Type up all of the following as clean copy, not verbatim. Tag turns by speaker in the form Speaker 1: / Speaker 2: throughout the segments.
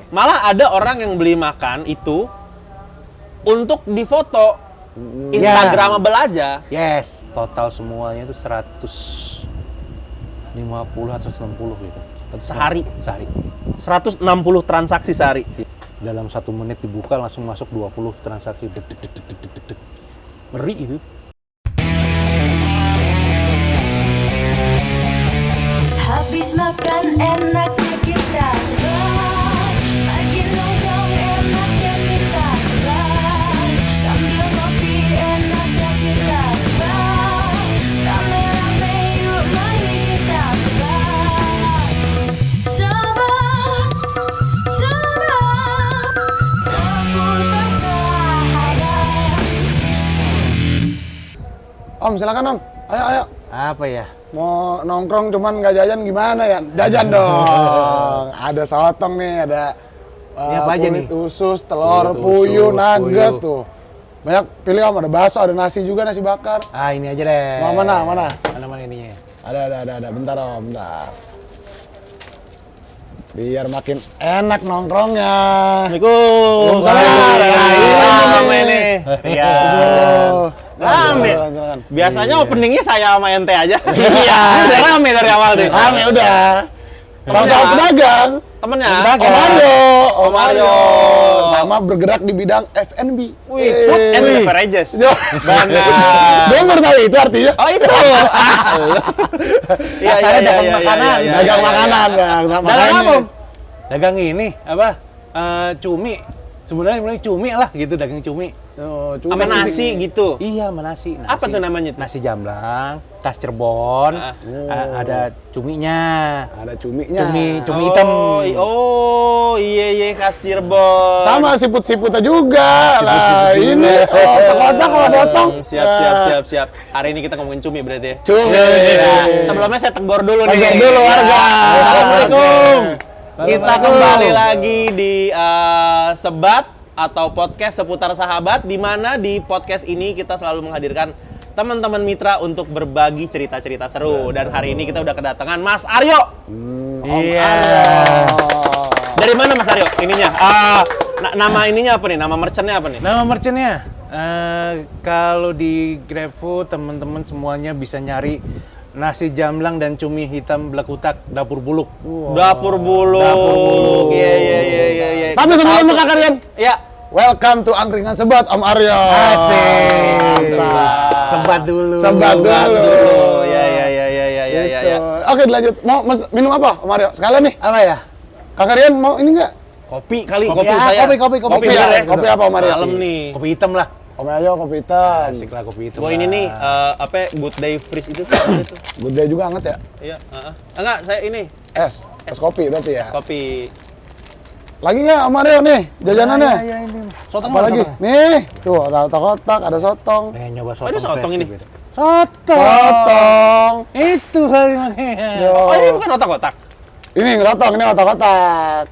Speaker 1: Malah ada orang yang beli makan itu untuk difoto Instagramable aja.
Speaker 2: Yes. Total semuanya itu 150 atau 160 gitu.
Speaker 1: Sehari. 160 transaksi sehari.
Speaker 2: Dalam 1 menit dibuka langsung masuk 20 transaksi. Ngeri itu.
Speaker 3: Habis makan enaknya kita sebar, lagi nongkrong enaknya kita sebar, sambil ngopi enaknya kita sebar, rame-rame yuk mari kita sebar. Sebar, sebar, seputar sahabat.
Speaker 4: Om, silakan Om. Ayo.
Speaker 2: Apa ya?
Speaker 4: Mau nongkrong cuman nggak jajan gimana ya? Jajan dong. Ada sotong nih, ada
Speaker 2: Ini apa aja
Speaker 4: kulit
Speaker 2: nih?
Speaker 4: usus, telur,
Speaker 2: Kulit
Speaker 4: puyuh,
Speaker 2: usus,
Speaker 4: nugget
Speaker 2: puyuh.
Speaker 4: tuh. Banyak pilih Om, ada bakso, ada nasi juga, nasi bakar.
Speaker 2: Ah, ini aja deh.
Speaker 4: Mana?
Speaker 2: Mana ininya?
Speaker 4: Ada. Bentar Om, bentar. Biar makin enak nongkrongnya.
Speaker 1: Assalamualaikum. Rame nih. Iya. Rame.
Speaker 4: Silakan.
Speaker 1: Biasanya openingnya saya sama ente aja. Iya. Udah rame dari awal nih.
Speaker 4: Rame udah. Sama-sama pedagang.
Speaker 1: Temennya.
Speaker 4: Om Mario. Sama bergerak di bidang F&B.
Speaker 1: Wih, food and beverages. Benar.
Speaker 4: Dia baru tahu itu artinya.
Speaker 1: Oh itu. Iya,
Speaker 2: Asalnya dagang makanan.
Speaker 4: Dagang makanan, Bang. Sama
Speaker 1: Dagang
Speaker 4: makanya.
Speaker 1: apa?
Speaker 2: Dagang ini apa? Cumi. Sebenarnya mulai cumi lah gitu, dagang cumi.
Speaker 4: Oh,
Speaker 1: Sama nasi gitu.
Speaker 2: Iya, sama nasi.
Speaker 1: Apa tuh namanya tuh?
Speaker 2: Nasi jamblang, khas Cirebon. Ada cuminya.
Speaker 4: Ada cuminya.
Speaker 2: Cumi hitam.
Speaker 1: Oh, iya khas Cirebon.
Speaker 4: Sama siput-siputnya juga lah.
Speaker 2: juga.
Speaker 4: Ini otak-otak sama sotong.
Speaker 1: Siap. Hari ini kita ngomongin cumi berarti ya.
Speaker 4: Cumi.
Speaker 1: Ya, sebelumnya saya tegur dulu nih.
Speaker 4: Tegur dulu warga.
Speaker 1: Assalamualaikum. Kita
Speaker 2: Assalamualaikum.
Speaker 1: kembali lagi di Sebat atau podcast seputar sahabat, di mana di podcast ini kita selalu menghadirkan teman-teman mitra untuk berbagi cerita-cerita seru. Dan hari ini kita udah kedatangan Mas Aryo.
Speaker 2: Iya.
Speaker 1: Dari mana Mas Aryo? Ininya. Nama ininya apa nih? Nama merchantnya apa nih?
Speaker 2: Nama merchantnya, kalau di GrabFood teman-teman semuanya bisa nyari nasi jamblang dan cumi hitam Blekutak Dapur Buluk.
Speaker 1: Dapur Buluk.
Speaker 2: Dapur Buluk.
Speaker 1: Iya.
Speaker 4: Tapi sebelum ke kalian,
Speaker 1: Ya.
Speaker 4: welcome to Angkringan Sebat, Om Aryo.
Speaker 2: Asik.
Speaker 4: Mantap.
Speaker 2: Sebat dulu.
Speaker 4: Sebat dulu.
Speaker 1: Ya.
Speaker 4: Gitu. Oke, dilanjut. Mau minum apa, Om Aryo? Sekalian nih.
Speaker 2: Apa ya?
Speaker 4: Kakak Rian mau ini nggak?
Speaker 1: Kopi kali,
Speaker 2: Kopi,
Speaker 1: kopi
Speaker 2: ah,
Speaker 1: saya.
Speaker 2: kopi.
Speaker 1: Kopi
Speaker 4: ya?
Speaker 1: bener ya?
Speaker 4: Kopi apa, Om Aryo?
Speaker 1: Malam nih.
Speaker 2: Kopi hitam lah.
Speaker 4: Om Aryo kopi hitam.
Speaker 2: Asik lah kopi hitam.
Speaker 1: Gua ini
Speaker 2: lah.
Speaker 1: nih, apa Good Day Freeze itu apa itu?
Speaker 4: Good day juga anget ya.
Speaker 1: Iya, enggak, saya ini
Speaker 4: Es kopi berarti ya.
Speaker 1: es kopi.
Speaker 4: Lagi nggak Om Aryo nih jajanannya?
Speaker 2: Iya, ini. Sotong
Speaker 4: Apa lagi? Nih, tuh ada kotak-kotak, ada sotong.
Speaker 2: Nyoba
Speaker 1: Oh, ini sotong ini.
Speaker 4: Sotong.
Speaker 2: Itu kali makanya.
Speaker 1: Oh, ini bukan otak-otak.
Speaker 4: Ini ngelotong, ini kotak-kotak.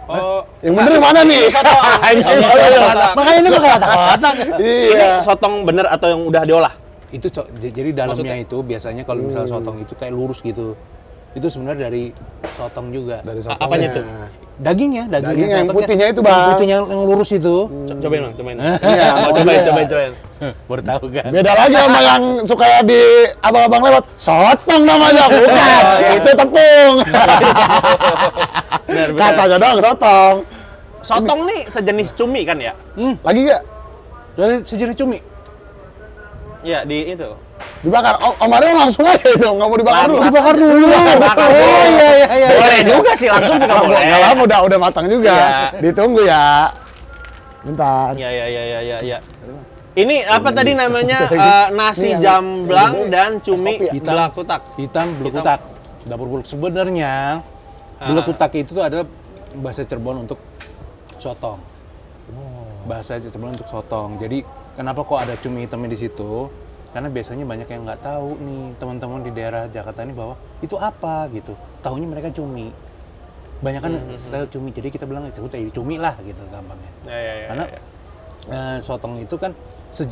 Speaker 1: Oh,
Speaker 4: Yang bener yang mana nih?
Speaker 1: sotong.
Speaker 4: Ini
Speaker 1: Sotong.
Speaker 4: kotak-kotak.
Speaker 2: Makanya ini kok kotak-kotak.
Speaker 1: Ini
Speaker 4: Iya.
Speaker 1: sotong bener atau yang udah diolah?
Speaker 2: Itu jadi dalamnya
Speaker 1: Maksudnya?
Speaker 2: itu biasanya kalau misalnya sotong itu kayak lurus gitu. Itu sebenarnya dari sotong juga.
Speaker 4: Dari sotong.
Speaker 1: Apanya tuh?
Speaker 2: Daging
Speaker 4: Daging yang
Speaker 2: sotongnya.
Speaker 4: putihnya itu,
Speaker 2: Yang
Speaker 4: Bang.
Speaker 2: putihnya yang lurus itu.
Speaker 1: Cobain Bang, cobain.
Speaker 4: Iya,
Speaker 1: Mau cobain.
Speaker 2: Baru tahu kan.
Speaker 4: Beda lagi sama yang suka di abang-abang lewat. Sotong namanya, bukan. Itu tepung.
Speaker 1: Benar.
Speaker 4: Katanya doang sotong.
Speaker 1: Sotong nih sejenis cumi kan ya?
Speaker 4: Lagi nggak?
Speaker 2: Dari sejenis cumi.
Speaker 1: Iya, di itu.
Speaker 4: Dibakar. Om Aryo langsung aja itu, nggak mau dibakar dulu.
Speaker 1: Dibakar dulu. Dibakar dulu.
Speaker 4: Oh iya.
Speaker 1: Boleh juga sih, langsung juga boleh.
Speaker 4: Nggak lama udah matang juga.
Speaker 1: Iya.
Speaker 4: Ditunggu ya. Bentar.
Speaker 1: Iya. Ini apa tadi namanya? Nasi
Speaker 4: Ini yang-
Speaker 1: jamblang dan cumi
Speaker 4: kopi ya?
Speaker 1: Blekutak.
Speaker 2: Hitam Blekutak. Dapur Buluk. Sebenarnya Blekutak itu adalah bahasa Cirebon untuk sotong. Bahasa Cirebon untuk sotong. Jadi kenapa kok ada cumi hitamnya di situ? Karena biasanya banyak yang nggak tahu nih teman-teman di daerah Jakarta ini bahwa itu apa gitu. Taunya mereka cumi. Banyak kan tahu cumi. Jadi kita bilang sebut aja cumi lah gitu gampangnya.
Speaker 1: Iya.
Speaker 2: Karena sotong itu kan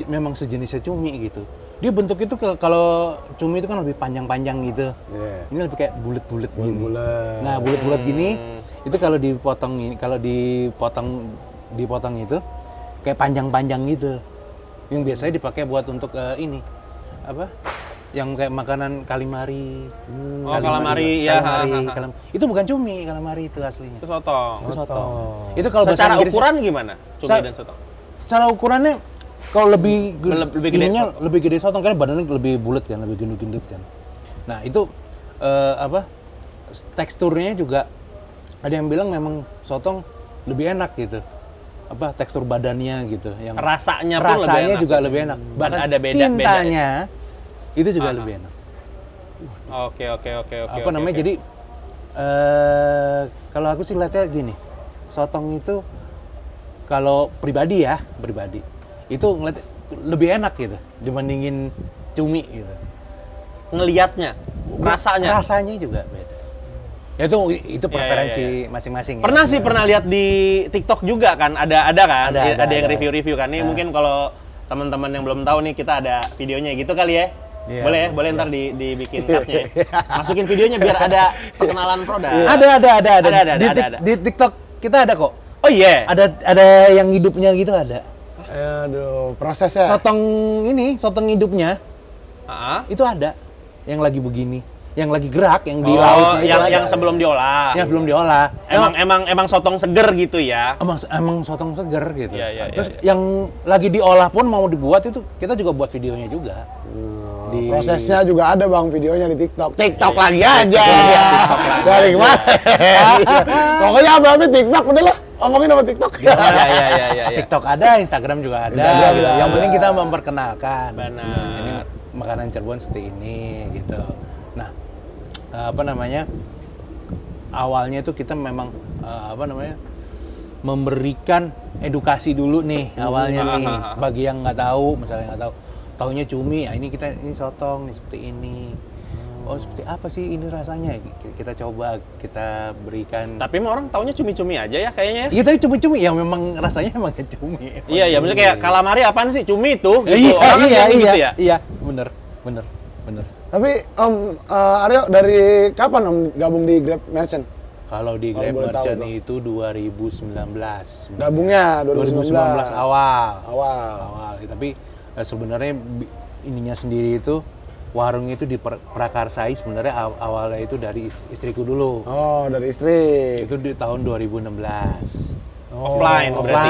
Speaker 2: memang sejenisnya cumi gitu. Dia bentuk itu kalau cumi itu kan lebih panjang-panjang gitu.
Speaker 4: Iya.
Speaker 2: Ini lebih kayak bulat-bulat gini.
Speaker 4: Bulat.
Speaker 2: Nah, bulat-bulat gini itu kalau dipotong ini, kalau dipotong itu kayak panjang-panjang gitu. Yang biasanya dipakai buat untuk ini apa? Yang kayak makanan kalimari.
Speaker 1: Oh, kalamari, ya.
Speaker 2: Itu bukan cumi, kalimari itu aslinya.
Speaker 1: Itu sotong.
Speaker 2: Itu sotong. Itu kalau bahasa
Speaker 1: Secara
Speaker 2: Inggris-
Speaker 1: ukuran gimana? Cumi
Speaker 2: Sa-
Speaker 1: dan sotong.
Speaker 2: Cara ukurannya kalau lebih
Speaker 1: Lebih gede
Speaker 2: ininya
Speaker 1: sotong.
Speaker 2: lebih gede sotong karena badannya lebih bulat kan, lebih gendut-gendut kan. Nah, itu apa? Teksturnya juga ada yang bilang memang sotong lebih enak gitu. Apa tekstur badannya gitu yang
Speaker 1: Rasanya pun lebih enak.
Speaker 2: juga lebih enak. Bahkan
Speaker 1: ada beda-beda
Speaker 2: tintanya itu juga lebih enak.
Speaker 1: Oke.
Speaker 2: Apa namanya?
Speaker 1: oke.
Speaker 2: Jadi kalau aku sih lihatnya gini. Sotong itu kalau pribadi itu ngeliat lebih enak gitu dibandingin cumi gitu.
Speaker 1: Ngelihatnya, rasanya
Speaker 2: juga beda. Ya itu preferensi masing-masing.
Speaker 1: Pernah sih pernah lihat di TikTok juga kan, ada kan,
Speaker 2: Ada,
Speaker 1: yang
Speaker 2: ada.
Speaker 1: review-review kan. Ini mungkin kalau teman-teman yang belum tahu nih, kita ada videonya gitu kali ya.
Speaker 2: Iya,
Speaker 1: Boleh ya, boleh ntar dibikin cutnya ya. Masukin videonya biar ada perkenalan produk.
Speaker 2: Ada. Di TikTok kita ada kok.
Speaker 1: Oh iya.
Speaker 2: Ada yang hidupnya gitu ada.
Speaker 4: Aduh, prosesnya.
Speaker 2: Sotong hidupnya
Speaker 1: Ah.
Speaker 2: itu ada. Yang lagi begini, yang lagi gerak, yang di
Speaker 1: Oh,
Speaker 2: lautnya itu ada.
Speaker 1: yang sebelum diolah.
Speaker 2: Yang belum diolah.
Speaker 1: Emang sotong seger gitu ya.
Speaker 2: Emang sotong seger gitu.
Speaker 1: Iya,
Speaker 2: Terus yang lagi diolah pun mau dibuat itu kita juga buat videonya juga.
Speaker 4: Prosesnya juga ada bang videonya di TikTok. TikTok
Speaker 1: Iya,
Speaker 4: lagi aja.
Speaker 1: TikTok lagi.
Speaker 4: Dari kemana? Pokoknya apa TikTok udahlah. Ngomongin sama TikTok.
Speaker 1: Iya.
Speaker 2: TikTok ada, Instagram juga ada.
Speaker 4: Instagram
Speaker 2: gitu.
Speaker 4: juga
Speaker 2: Yang
Speaker 4: ada.
Speaker 2: penting kita memperkenalkan.
Speaker 1: Benar.
Speaker 2: Ini makanan Cirebon seperti ini gitu. Nah, apa namanya? Awalnya itu kita memang memberikan edukasi dulu nih awalnya nih bagi yang nggak tahu, misalnya nggak tahu, taunya cumi, ya ini sotong nih seperti ini. Oh seperti apa sih ini rasanya? Kita coba, kita berikan.
Speaker 1: Tapi emang orang taunya cumi-cumi aja ya kayaknya ya.
Speaker 2: Iya tadi cumi-cumi, ya memang rasanya emang cumi.
Speaker 1: Iya, maksudnya kayak kalamari apaan sih? Cumi itu gitu.
Speaker 2: Iya,
Speaker 1: Orang kan bilang gitu ya.
Speaker 2: Iya, bener.
Speaker 4: Tapi Aryo dari kapan Om gabung di Grab Merchant?
Speaker 2: Kalau di
Speaker 4: Kalau
Speaker 2: Grab
Speaker 4: boleh tahu,
Speaker 2: Merchant
Speaker 4: Bang.
Speaker 2: itu 2019.
Speaker 4: Gabungnya 2019.
Speaker 2: awal.
Speaker 4: Awal.
Speaker 2: Tapi sebenarnya ininya sendiri itu warung itu diprakarsai sebenarnya awalnya itu dari istriku dulu.
Speaker 4: Oh, dari istri.
Speaker 2: Itu di tahun 2016.
Speaker 1: Offline berarti.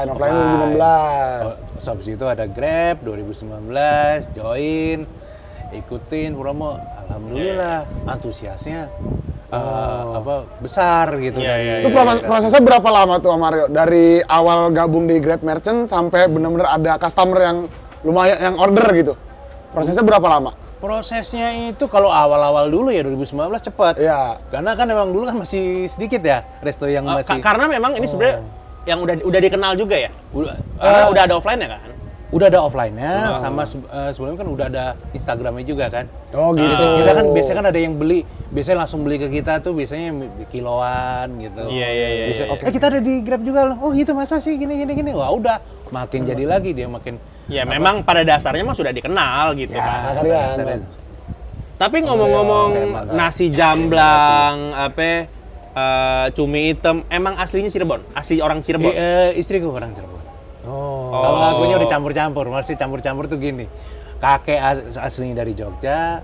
Speaker 4: Offline 2016.
Speaker 2: Terus habis itu ada Grab 2019, join, ikutin promo. Alhamdulillah antusiasnya besar gitu.
Speaker 1: Iya,
Speaker 4: Itu prosesnya berapa lama tuh Om Aryo? Dari awal gabung di Grab Merchant sampai benar-benar ada customer yang lumayan yang order gitu. Prosesnya berapa lama?
Speaker 2: Prosesnya itu kalau awal-awal dulu ya 2019 cepat.
Speaker 4: Iya.
Speaker 2: Karena kan emang dulu kan masih sedikit ya resto yang masih.
Speaker 1: Karena memang ini sebenarnya yang udah dikenal juga ya.
Speaker 2: Karena
Speaker 1: Udah ada offline ya kan.
Speaker 2: Udah ada offline-nya sama sebelumnya kan udah ada Instagramnya juga kan.
Speaker 4: Oh gitu.
Speaker 2: Kita kan biasanya kan ada yang beli, biasanya langsung beli ke kita tuh biasanya kiloan gitu.
Speaker 1: Iya.
Speaker 2: Biasanya, kita ada di Grab juga loh. Oh gitu masa sih gini. Wah udah makin jadi lagi dia makin.
Speaker 1: Ya memang pada dasarnya mah sudah dikenal gitu kan.
Speaker 4: Kalian.
Speaker 1: Tapi ngomong-ngomong nasi jamblang, cumi hitam, emang aslinya Cirebon? Asli orang Cirebon?
Speaker 2: Istriku orang Cirebon.
Speaker 4: Oh.
Speaker 2: Kalau akunya udah campur-campur, masih campur-campur tuh gini. Kakek aslinya dari Jogja,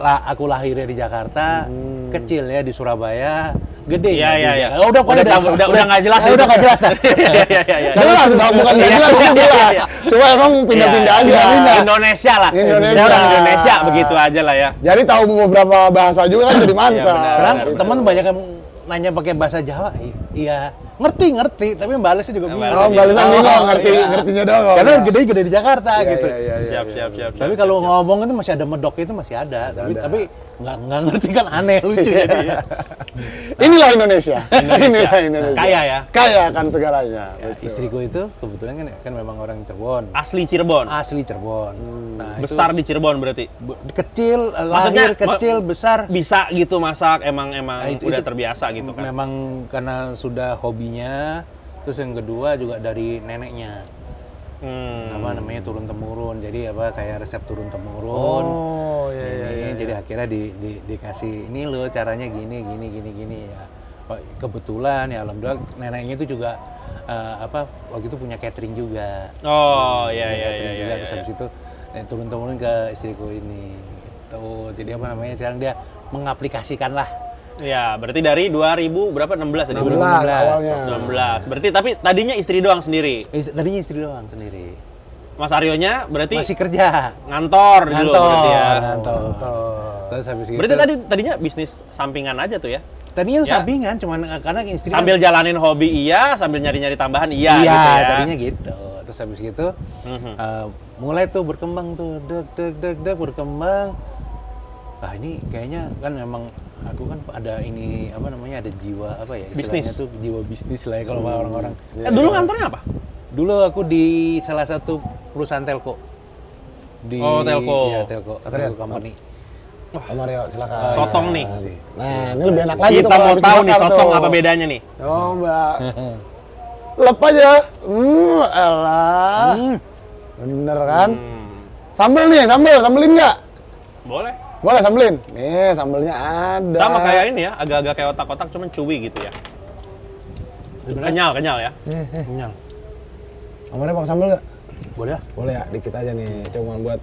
Speaker 2: aku lahirnya di Jakarta, kecil ya di Surabaya, gede.
Speaker 1: Iya.
Speaker 2: Udah
Speaker 1: campur, udah nggak jelas.
Speaker 2: Udah nggak jelas.
Speaker 1: Iya.
Speaker 4: Jelas, Bang, bukan nggak jelas, itu jelas. Cuma emang pindah-pindah aja.
Speaker 1: Indonesia lah.
Speaker 4: Indonesia.
Speaker 1: Orang Indonesia begitu aja lah ya.
Speaker 4: Jadi tahu beberapa bahasa juga kan jadi mantap.
Speaker 1: Iya, benar.
Speaker 2: Sekarang teman banyak yang nanya pakai bahasa Jawa, iya. Ngerti, tapi balasnya juga bingung.
Speaker 4: Oh, balasan bingung, ngertinya doang.
Speaker 2: Karena gede di Jakarta gitu.
Speaker 1: Siap.
Speaker 2: Tapi kalau ngomong itu masih ada medok itu masih ada. Tapi nggak ngerti kan aneh lucu jadi.
Speaker 4: Inilah Indonesia. Inilah Indonesia.
Speaker 1: Kaya ya.
Speaker 4: Kaya kan segalanya.
Speaker 2: Ya,
Speaker 4: Betul.
Speaker 2: istriku itu kebetulan kan memang orang Cirebon.
Speaker 1: Asli Cirebon.
Speaker 2: Asli Cirebon. Nah,
Speaker 1: Besar di Cirebon berarti.
Speaker 2: kecil,
Speaker 1: Maksudnya,
Speaker 2: lahir kecil, besar.
Speaker 1: Bisa gitu masak, emang
Speaker 2: itu-
Speaker 1: udah
Speaker 2: itu
Speaker 1: terbiasa gitu kan.
Speaker 2: Memang karena sudah hobinya, terus yang kedua juga dari neneknya. apa namanya turun temurun. Jadi apa kayak resep turun temurun.
Speaker 4: Oh, iya.
Speaker 2: Jadi akhirnya dikasih ini loh caranya gini ya. Oh, kebetulan ya alhamdulillah neneknya itu juga waktu itu punya catering juga.
Speaker 1: Oh, iya.
Speaker 2: Terus habis itu turun temurun ke istriku ini. Gitu. Jadi apa namanya sekarang dia mengaplikasikan lah.
Speaker 1: Ya, berarti dari 2000 berapa 16 tadi?
Speaker 4: 16 awalnya.
Speaker 1: 16. Berarti tapi tadinya istri doang sendiri.
Speaker 2: Tadinya istri doang sendiri.
Speaker 1: Mas Aryonya berarti
Speaker 2: Masih kerja.
Speaker 1: ngantor dulu berarti ya.
Speaker 2: Ngantor. Terus habis itu.
Speaker 1: Berarti tadinya bisnis sampingan aja tuh ya?
Speaker 2: Tadinya
Speaker 1: Ya.
Speaker 2: sampingan, cuman karena istri
Speaker 1: Sambil jalanin hobi iya, sambil nyari-nyari tambahan iya
Speaker 2: iya,
Speaker 1: gitu ya.
Speaker 2: tadinya gitu. Terus habis gitu mulai tuh berkembang tuh, deg berkembang. Ah ini kayaknya kan memang aku kan ada ini apa namanya ada jiwa apa ya istilahnya
Speaker 1: Bisnis.
Speaker 2: tuh jiwa bisnis lah ya kalau orang-orang.
Speaker 1: Dulu kantornya apa?
Speaker 2: Dulu aku di salah satu perusahaan telco.
Speaker 1: Oh, telco.
Speaker 2: Iya, telco. Telco company.
Speaker 4: Om Mario, silakan.
Speaker 1: Sotong nih.
Speaker 4: Nah, ini lebih enak lagi tuh
Speaker 1: Kita
Speaker 4: kalau
Speaker 1: mau
Speaker 4: habis
Speaker 1: tahu nih
Speaker 4: dibakar
Speaker 1: sotong
Speaker 4: tuh.
Speaker 1: apa bedanya nih?
Speaker 4: Coba. Lep aja. Elah. Bener kan? Sambel nih, sambelin nggak?
Speaker 1: Boleh.
Speaker 4: Boleh sambelin. Nih, sambelnya ada.
Speaker 1: Sama kayak ini ya, agak-agak kayak otak-otak cuman chewy gitu ya. Kenyal ya.
Speaker 2: Kenyal.
Speaker 4: Om Mario pakai sambel nggak?
Speaker 2: Boleh?
Speaker 4: Boleh ya, dikit aja nih. Cuma buat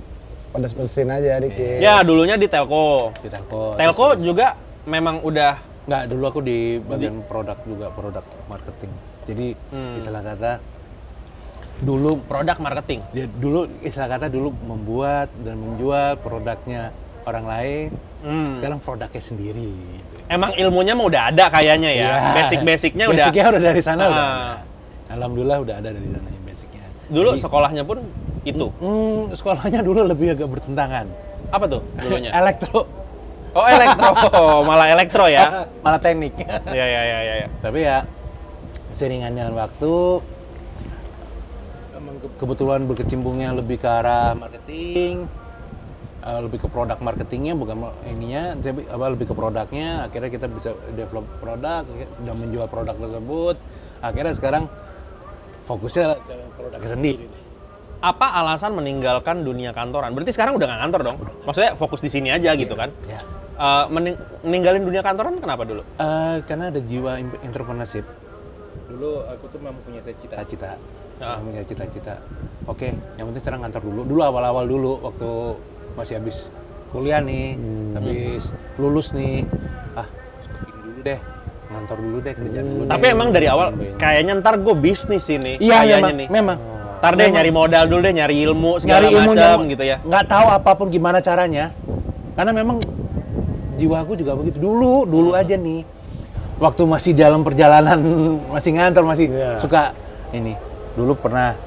Speaker 4: pedes-pedesin aja dikit.
Speaker 1: Ya, dulunya di telco.
Speaker 2: Di telco.
Speaker 1: Telco juga memang udah
Speaker 2: Nggak, dulu aku di bagian produk juga, produk marketing. Jadi istilah kata dulu
Speaker 1: produk marketing.
Speaker 2: istilah kata dulu membuat dan menjual produknya orang lain. Sekarang produknya sendiri. Gitu.
Speaker 1: Emang ilmunya mah udah ada kayaknya ya.
Speaker 2: Iya.
Speaker 1: Basic-basicnya udah.
Speaker 2: Basicnya udah dari sana udah.
Speaker 1: Ah.
Speaker 2: ada. Alhamdulillah udah ada dari sana ya basicnya.
Speaker 1: Dulu sekolahnya pun itu.
Speaker 2: Sekolahnya dulu lebih agak bertentangan.
Speaker 1: Apa tuh dulunya?
Speaker 2: Elektro.
Speaker 1: Oh, elektro. Malah elektro ya.
Speaker 2: Malah teknik.
Speaker 1: Ya.
Speaker 2: Tapi ya seiringan dengan waktu emang kebetulan berkecimpungnya lebih ke arah marketing, lebih ke produk marketingnya bukan ininya, tapi lebih ke produknya. Akhirnya kita bisa develop produk dan menjual produk tersebut. Akhirnya sekarang fokusnya ke produknya sendiri.
Speaker 1: Apa alasan meninggalkan dunia kantoran? Berarti sekarang udah nggak kantor dong? Maksudnya fokus di sini aja gitu kan?
Speaker 2: Ya.
Speaker 1: Meninggalin dunia kantoran kenapa dulu?
Speaker 2: Karena ada jiwa entrepreneurship. Dulu aku tuh memang punya cita-cita. Punya cita-cita. Oke, yang penting sekarang kantor dulu. Dulu awal-awal dulu waktu masih habis kuliah nih, habis lulus nih. Seperti ini dulu deh. Ngantor dulu deh, kerja dulu.
Speaker 1: Tapi emang dari awal kayaknya ntar gue bisnis ini.
Speaker 2: Iya,
Speaker 1: kayaknya nih.
Speaker 2: memang.
Speaker 1: Ntar deh nyari modal dulu deh, nyari ilmu segala
Speaker 2: Nyari ilmu
Speaker 1: macam gitu ya.
Speaker 2: Nggak tahu apapun gimana caranya. Karena memang jiwaku juga begitu. Dulu aja nih. Waktu masih dalam perjalanan, masih ngantor, masih suka ini. Dulu pernah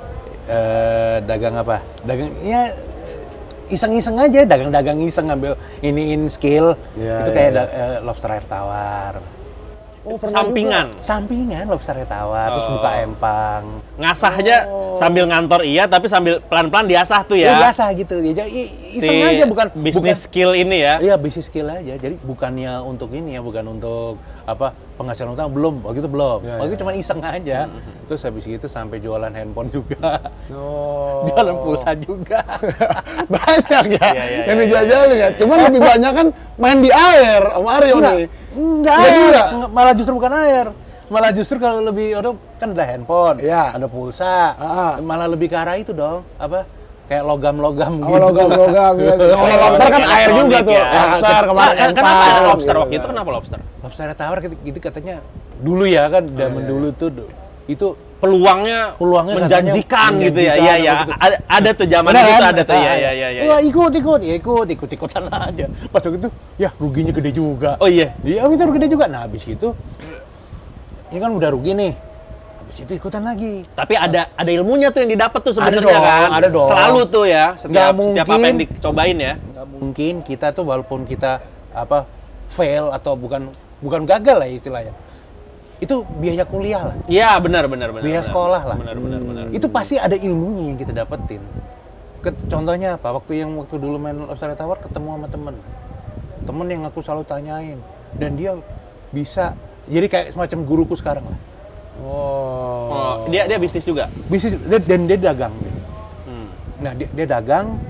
Speaker 2: dagang apa? Dagang ya iseng-iseng aja, dagang iseng ngambil iniin skill. Itu kayak lobster air tawar.
Speaker 4: Oh, pernah
Speaker 2: Sampingan lobster air tawar, terus buka empang.
Speaker 1: Ngasah aja sambil ngantor iya, tapi sambil pelan-pelan diasah tuh ya.
Speaker 2: Biasa gitu. Ya iseng aja bukan
Speaker 1: bisnis skill ini ya.
Speaker 2: Iya, bisnis skill aja. Jadi bukannya untuk ini ya, bukan untuk penghasilan utama belum. Waktu itu belum. Waktu itu cuma iseng aja. Terus habis itu sampai jualan handphone juga. Jualan pulsa juga.
Speaker 4: Banyak ya.
Speaker 1: Iya,
Speaker 4: yang dijajalin ya. Cuman lebih banyak kan main di air Om Mario nih.
Speaker 2: Enggak air. Malah justru bukan air. Malah justru kalau lebih kan ada handphone, ada pulsa. Malah lebih ke arah itu dong. Kayak logam-logam gitu.
Speaker 4: Logam biasa. Kalau lobster kan air juga tuh.
Speaker 2: Ya.
Speaker 4: Lobster kemarin.
Speaker 1: Kenapa ada lobster waktu itu? Kenapa lobster?
Speaker 2: Lobster air tawar gitu katanya dulu ya kan, zaman dulu tuh itu
Speaker 1: Peluangnya menjanjikan
Speaker 2: katanya
Speaker 1: gitu ya.
Speaker 2: menjanjikan,
Speaker 1: Iya.
Speaker 2: gitu.
Speaker 1: Ada tuh zaman
Speaker 2: Bener
Speaker 1: itu
Speaker 2: kan?
Speaker 1: ada tuh. Iya.
Speaker 2: Wah, ikut-ikutan aja. Pas waktu itu, ya ruginya gede juga.
Speaker 1: Oh iya.
Speaker 2: Iya, itu gede juga. Nah, habis itu ini kan udah rugi nih. Habis itu ikutan lagi.
Speaker 1: Tapi ada ilmunya tuh yang didapat tuh sebenarnya
Speaker 2: dong,
Speaker 1: kan.
Speaker 2: ada dong.
Speaker 1: Selalu tuh ya. Setiap
Speaker 2: Nggak
Speaker 1: apa yang
Speaker 2: mungkin.
Speaker 1: dicobain ya.
Speaker 2: Nggak mungkin kita tuh walaupun kita fail atau bukan gagal lah istilahnya. Itu biaya kuliah lah.
Speaker 1: Iya, benar.
Speaker 2: Biaya sekolah lah.
Speaker 1: Benar.
Speaker 2: Itu pasti ada ilmunya yang kita dapetin. Contohnya apa? Waktu dulu main lobster air tawar ketemu sama temen yang aku selalu tanyain, dan dia bisa jadi kayak semacam guruku sekarang lah.
Speaker 1: Oh, dia bisnis juga.
Speaker 2: Bisnis dan dia dagang. Nah dia dagang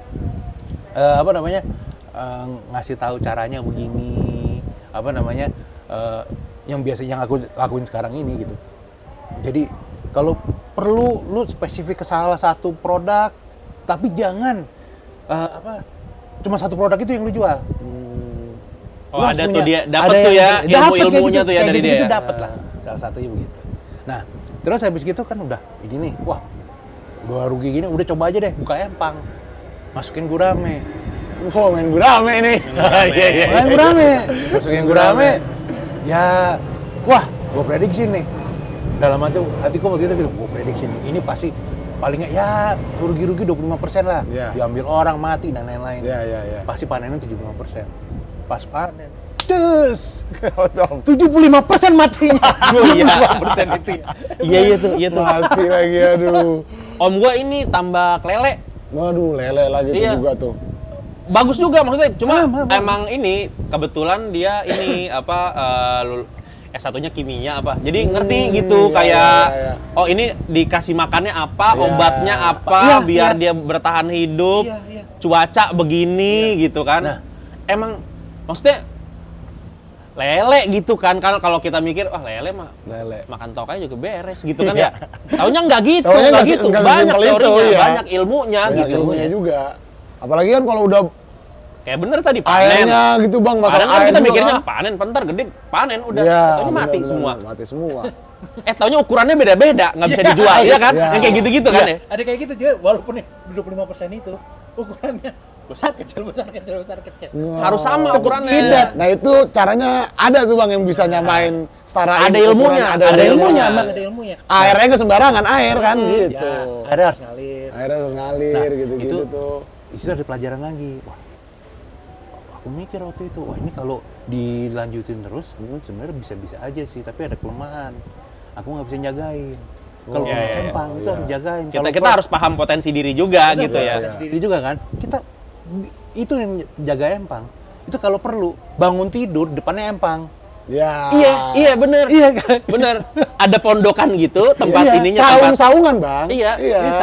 Speaker 2: ngasih tahu caranya begini, yang biasanya yang aku lakuin sekarang ini gitu. Jadi kalau perlu lu spesifik ke salah satu produk, tapi jangan cuma satu produk itu yang lu jual.
Speaker 1: Oh,
Speaker 2: Lu
Speaker 1: ada
Speaker 2: harus
Speaker 1: tuh
Speaker 2: punya-
Speaker 1: dia dapat
Speaker 2: ada
Speaker 1: tuh
Speaker 2: yang-
Speaker 1: ya
Speaker 2: dapet kayak
Speaker 1: ilmu-ilmunya
Speaker 2: gitu,
Speaker 1: tuh ya
Speaker 2: kayak
Speaker 1: dari
Speaker 2: gitu-gitu
Speaker 1: dia.
Speaker 2: dapat lah. Salah satunya begitu. Nah, terus habis gitu kan udah ini nih, wah gua rugi gini, udah coba aja deh buka empang, masukin gurame.
Speaker 4: Wow, main gurame nih. Iya, iya.
Speaker 2: Main gurame, masukin gurame. Ya, wah, gua prediksi nih. Dalam hatiku waktu itu gitu, gua prediksi nih, ini pasti paling nggak ya rugi-rugi 25% lah.
Speaker 4: Iya.
Speaker 2: Diambil orang mati dan lain-lain.
Speaker 4: Iya.
Speaker 2: Pasti panennya 75%. Pas panen, terus 75% matinya.
Speaker 1: Oh, iya.
Speaker 2: 25% itu ya.
Speaker 1: Iya tuh.
Speaker 4: Mati lagi, aduh.
Speaker 1: Om gua ini tambak lele.
Speaker 4: Waduh, lele lagi tuh
Speaker 1: Iya.
Speaker 4: juga tuh.
Speaker 1: Bagus juga maksudnya, cuma
Speaker 2: Bagus.
Speaker 1: emang ini kebetulan dia ini S1-nya kimia apa. Jadi ngerti gitu
Speaker 4: iya,
Speaker 1: kayak
Speaker 4: iya.
Speaker 1: oh ini dikasih makannya apa,
Speaker 4: Iya.
Speaker 1: obatnya apa
Speaker 2: Iya,
Speaker 1: biar
Speaker 2: iya.
Speaker 1: dia bertahan hidup.
Speaker 2: Iya.
Speaker 1: Cuaca begini gitu kan.
Speaker 2: Nah.
Speaker 1: Emang maksudnya lele gitu kan. Kalau kita mikir wah lele mah
Speaker 4: Lele.
Speaker 1: makan tokai juga beres gitu kan ya. Taunya nggak gitu,
Speaker 4: Taunya
Speaker 1: nggak
Speaker 4: nggak
Speaker 1: gitu.
Speaker 4: nggak
Speaker 1: Banyak
Speaker 4: sesimpel itu,
Speaker 1: teorinya,
Speaker 4: iya.
Speaker 1: banyak ilmunya
Speaker 4: Banyak
Speaker 1: gitu.
Speaker 4: ilmunya juga. Apalagi kan kalau udah
Speaker 1: Kayak bener tadi panen.
Speaker 4: airnya gitu bang, masalah
Speaker 1: Panen kan
Speaker 4: air
Speaker 1: kita
Speaker 4: juga
Speaker 1: mikirnya
Speaker 4: kan.
Speaker 1: panen, bentar gede, panen udah.
Speaker 4: Iya,
Speaker 1: Taunya mati
Speaker 4: bener,
Speaker 1: semua.
Speaker 4: Mati semua.
Speaker 1: Taunya ukurannya beda-beda, nggak bisa dijual, ya kan?
Speaker 4: Iya.
Speaker 1: Yang kayak gitu-gitu kan ya?
Speaker 2: Ada kayak gitu juga, walaupun nih 25% itu ukurannya besar kecil.
Speaker 1: Harus sama ukurannya.
Speaker 4: Tidak. Nah itu caranya ada tuh bang yang bisa nyamain setara.
Speaker 1: Ada ilmunya, ada ilmunya.
Speaker 2: Emang ada ilmunya.
Speaker 4: Airnya nggak sembarangan air kan gitu.
Speaker 2: Ya, airnya harus ngalir.
Speaker 4: Airnya harus ngalir
Speaker 2: Nah,
Speaker 4: gitu-gitu
Speaker 2: itu-
Speaker 4: tuh.
Speaker 2: Itu ada pelajaran lagi. Wah, aku mikir waktu itu, wah ini kalau dilanjutin terus, sebenarnya bisa-bisa aja sih, tapi ada kelemahan. Aku nggak bisa jagain. Kalau
Speaker 1: Iya, iya,
Speaker 2: empang itu harus jagain.
Speaker 1: Kita harus paham potensi diri juga gitu ya.
Speaker 2: Sendiri juga kan. Kita itu yang jaga empang. Itu kalau perlu bangun tidur depannya empang.
Speaker 4: Ya.
Speaker 1: Iya bener.
Speaker 2: Iya kan?
Speaker 1: Bener. Ada pondokan gitu, tempat
Speaker 4: Iya,
Speaker 1: ininya tempat.
Speaker 4: saung-saungan bang.
Speaker 1: Iya,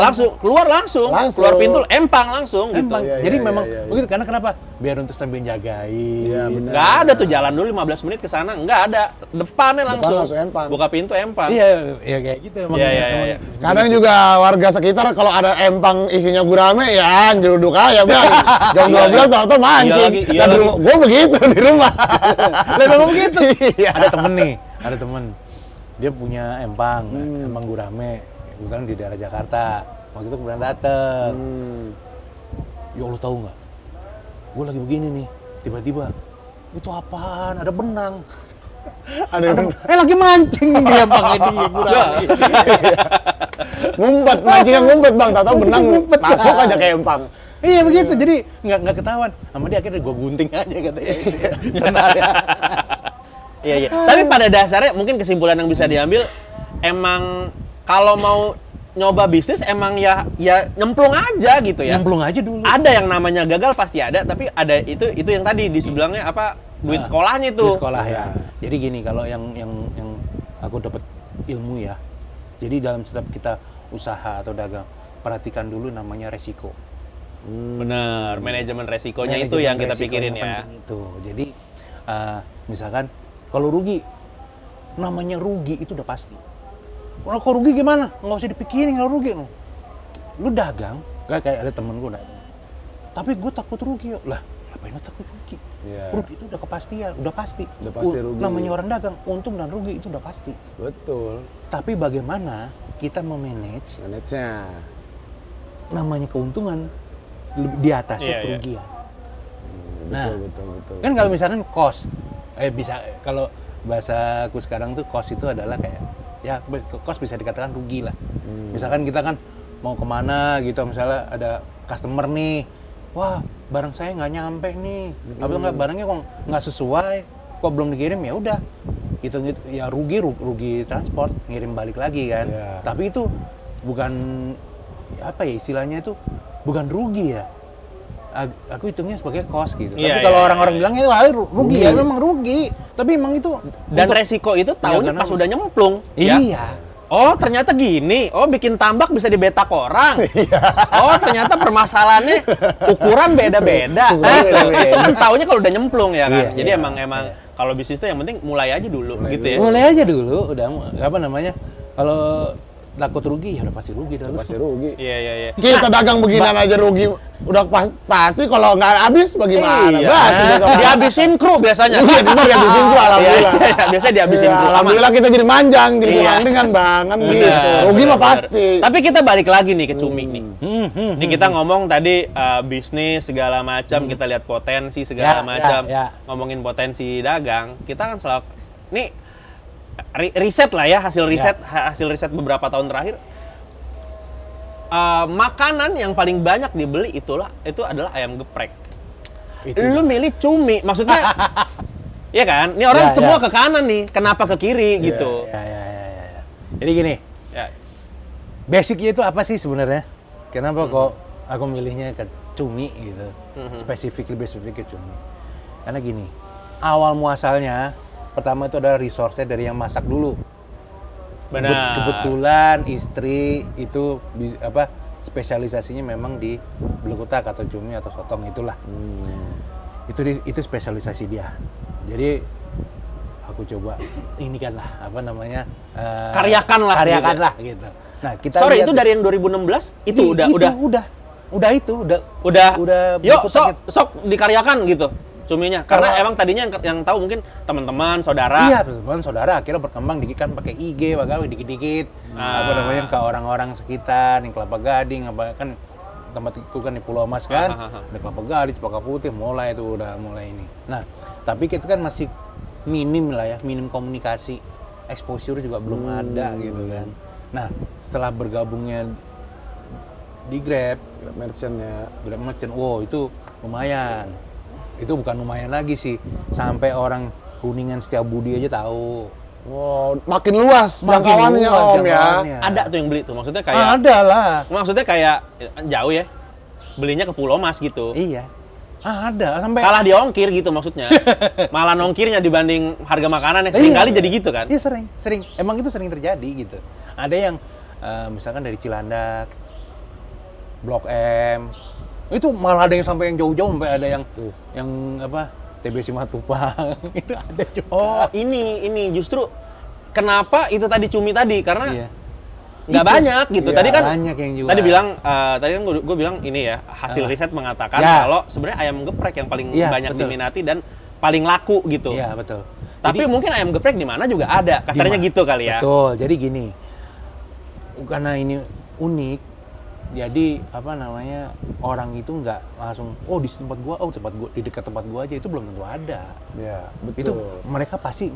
Speaker 1: langsung keluar langsung,
Speaker 4: Langsung.
Speaker 1: keluar pintu empang langsung gitu.
Speaker 2: Empang.
Speaker 4: Iya,
Speaker 2: Jadi
Speaker 4: iya,
Speaker 2: memang
Speaker 4: iya, iya.
Speaker 2: begitu. Karena kenapa? Biar untuk sambil jagain.
Speaker 4: Iya, benar.
Speaker 1: Nggak ada tuh jalan dulu 15 menit ke sana, nggak ada. Depannya langsung.
Speaker 4: langsung empang.
Speaker 1: Buka pintu empang.
Speaker 2: Iya, iya kayak gitu emang.
Speaker 1: Iya.
Speaker 4: Kadang juga warga sekitar kalau ada empang isinya gurame ya nyeruduk aja bang. Jam 12 tau mancing.
Speaker 1: Iya lagi.
Speaker 4: Gue begitu di rumah.
Speaker 2: Lah memang begitu.
Speaker 4: Iya.
Speaker 2: Ada temen. Dia punya empang, empang gurame. Kebetulan di daerah Jakarta. Waktu itu kebetulan dateng. Ya Allah tahu nggak? Gue lagi begini nih, tiba-tiba itu apaan? Ada benang.
Speaker 4: Ada yang
Speaker 2: Lagi mancing dia empangnya dia gurame.
Speaker 4: ngumpet, mancingnya ngumpet bang. Tahu benang
Speaker 2: Mancing ngumpet,
Speaker 4: masuk
Speaker 2: ya.
Speaker 4: aja ke empang.
Speaker 2: Iya begitu, jadi nggak ketahuan. Sama dia akhirnya gue gunting aja katanya. Senarnya.
Speaker 1: Iya. Tapi pada dasarnya mungkin kesimpulan yang bisa diambil emang kalau mau nyoba bisnis emang ya nyemplung aja gitu ya.
Speaker 2: Nyemplung aja dulu.
Speaker 1: Ada yang namanya gagal pasti ada, tapi ada itu yang tadi di sebelahnya apa duit sekolahnya itu.
Speaker 2: Di sekolah ya. Jadi gini, kalau yang aku dapat ilmu ya. Jadi dalam setiap kita usaha atau dagang, perhatikan dulu namanya resiko.
Speaker 1: Benar, manajemen resikonya itu
Speaker 2: Manajemen
Speaker 1: yang kita
Speaker 2: resiko
Speaker 1: pikirin
Speaker 2: yang
Speaker 1: ya.
Speaker 2: penting itu. Jadi misalkan kalau rugi, namanya rugi itu udah pasti. Kalau rugi gimana? Nggak usah dipikirin kalau rugi. Lu dagang, kayak ada temen gue dagang. Tapi gue takut rugi. Lah, ngapain lu takut rugi?
Speaker 4: Iya.
Speaker 2: Rugi itu udah kepastian, udah pasti.
Speaker 4: Udah pasti rugi.
Speaker 2: Namanya orang dagang, untung dan rugi itu udah pasti.
Speaker 4: Betul.
Speaker 2: Tapi bagaimana kita memanage
Speaker 4: Manage-nya.
Speaker 2: namanya keuntungan di atasnya
Speaker 1: Iya, iya.
Speaker 2: kerugian. Nah,
Speaker 4: Betul.
Speaker 2: kan kalau misalkan cost, bisa kalau bahasa aku sekarang tuh cost itu adalah kayak ya cost bisa dikatakan rugi lah. Misalkan kita kan mau kemana gitu, misalnya ada customer nih, wah barang saya nggak nyampe nih, atau nggak barangnya kok nggak sesuai, kok belum dikirim, ya udah gitu ya rugi transport, ngirim balik lagi kan.
Speaker 4: Iya.
Speaker 2: Tapi itu bukan apa ya istilahnya itu bukan rugi ya. Aku hitungnya sebagai cost gitu.
Speaker 1: Iya,
Speaker 2: Tapi kalau
Speaker 1: iya,
Speaker 2: orang-orang
Speaker 1: iya.
Speaker 2: bilang itu rugi ya, memang rugi. Tapi emang itu
Speaker 1: Dan
Speaker 2: untuk-
Speaker 1: resiko itu tahunya
Speaker 2: karena-
Speaker 1: pas udah nyemplung.
Speaker 2: Iya.
Speaker 1: Ya? Oh, ternyata gini. Oh, bikin tambak bisa dibetak orang.
Speaker 4: Iya.
Speaker 1: Oh, ternyata permasalahannya ukuran beda-beda. Kan taunya kalau udah nyemplung ya kan.
Speaker 2: Iya,
Speaker 1: Jadi
Speaker 2: iya.
Speaker 1: emang kalau bisnis itu yang penting mulai aja dulu gitu ya.
Speaker 2: Mulai aja dulu, udah apa namanya? Kalau takut rugi ya udah pasti rugi dah.
Speaker 4: Pasti rugi.
Speaker 1: Iya.
Speaker 4: Kita dagang beginian aja rugi. Udah pasti kalau nggak habis bagaimana?
Speaker 1: Iya.
Speaker 4: Pasti besok.
Speaker 1: Dihabisin kru biasanya.
Speaker 4: Iya, benar dihabisin gua alhamdulillah.
Speaker 1: Iya, biasanya dihabisin
Speaker 4: Iya,
Speaker 1: kru.
Speaker 4: alhamdulillah kita jadi manjang, jadi
Speaker 1: Iya.
Speaker 4: kurang kan bang, kan
Speaker 1: Benar,
Speaker 4: gitu. Rugi mah
Speaker 1: benar.
Speaker 4: pasti.
Speaker 1: Tapi kita balik lagi nih ke cumi nih. Nih kita ngomong tadi bisnis segala macam, kita lihat potensi segala
Speaker 2: Ya,
Speaker 1: macam.
Speaker 2: ya.
Speaker 1: Ngomongin potensi dagang, kita kan selalu nih riset lah ya, hasil riset beberapa tahun terakhir. Makanan yang paling banyak dibeli itu adalah ayam geprek. Lu milih cumi, maksudnya iya kan? Ini orang
Speaker 2: Ya,
Speaker 1: semua
Speaker 2: ya.
Speaker 1: ke kanan nih, kenapa ke kiri gitu?
Speaker 2: Ya. Jadi gini,
Speaker 1: Ya.
Speaker 2: basicnya itu apa sih sebenarnya? Kenapa kok aku milihnya ke cumi gitu? Lebih spesifik ke cumi. Karena gini, awal muasalnya pertama itu adalah resource-nya dari yang masak dulu.
Speaker 1: Benar.
Speaker 2: Kebetulan istri itu spesialisasinya memang di belekutak atau cumi atau sotong itulah. Itu spesialisasi dia. Jadi aku coba ini kan lah
Speaker 1: Karyakan lah
Speaker 2: gitu. Nah, kita
Speaker 1: Sorry,
Speaker 2: lihat
Speaker 1: itu dari yang 2016 itu udah yuk sok dikaryakan gitu cuminya karena emang tadinya yang tahu mungkin teman-teman saudara.
Speaker 2: Iya, teman saudara akhirnya berkembang kan pakai IG, dikit-dikit ke orang-orang sekitar, yang Kelapa Gading, kan tempatku kan di Pulau Mas kan, di Kelapa Gading, Cempaka Putih, mulai ini. Nah, tapi itu kan masih minim lah ya, minim komunikasi, exposure juga belum ada gitu kan. Nah, setelah bergabungnya di Grab Merchant, wow itu lumayan. Itu bukan lumayan lagi sih, sampai orang Kuningan Setiabudi aja tahu.
Speaker 4: Wow, makin luas jangkauannya Om ya.
Speaker 1: Ada tuh yang beli tuh, maksudnya kayak
Speaker 2: Ada lah.
Speaker 1: maksudnya kayak jauh ya, belinya ke Pulau Mas gitu.
Speaker 2: Iya. Ada sampai
Speaker 1: Kalah di ongkir gitu maksudnya. Malah nongkirnya dibanding harga makanan yang sering kali jadi gitu kan.
Speaker 2: Iya sering. Emang itu sering terjadi gitu. Ada yang misalkan dari Cilandak, Blok M, itu malah ada yang sampai yang jauh-jauh, sampai ada yang TBC Matupang itu ada juga.
Speaker 1: Oh, ini justru kenapa itu tadi cumi tadi karena
Speaker 2: Iya.
Speaker 1: nggak banyak gitu.
Speaker 4: Iya,
Speaker 1: Tadi kan
Speaker 2: banyak yang jual.
Speaker 1: tadi kan gue bilang ini ya, hasil riset mengatakan
Speaker 2: Ya.
Speaker 1: kalau sebenarnya ayam geprek yang paling
Speaker 2: Iya,
Speaker 1: banyak
Speaker 2: betul.
Speaker 1: diminati dan paling laku gitu.
Speaker 2: Iya, betul.
Speaker 1: Tapi mungkin ayam geprek di mana juga ada. Kasarnya gitu kali ya.
Speaker 2: Betul. Jadi gini. Karena ini unik. Jadi orang itu nggak langsung di tempat gua, di dekat tempat gua aja, itu belum tentu ada.
Speaker 4: Iya,
Speaker 2: Itu
Speaker 4: betul.
Speaker 2: mereka pasti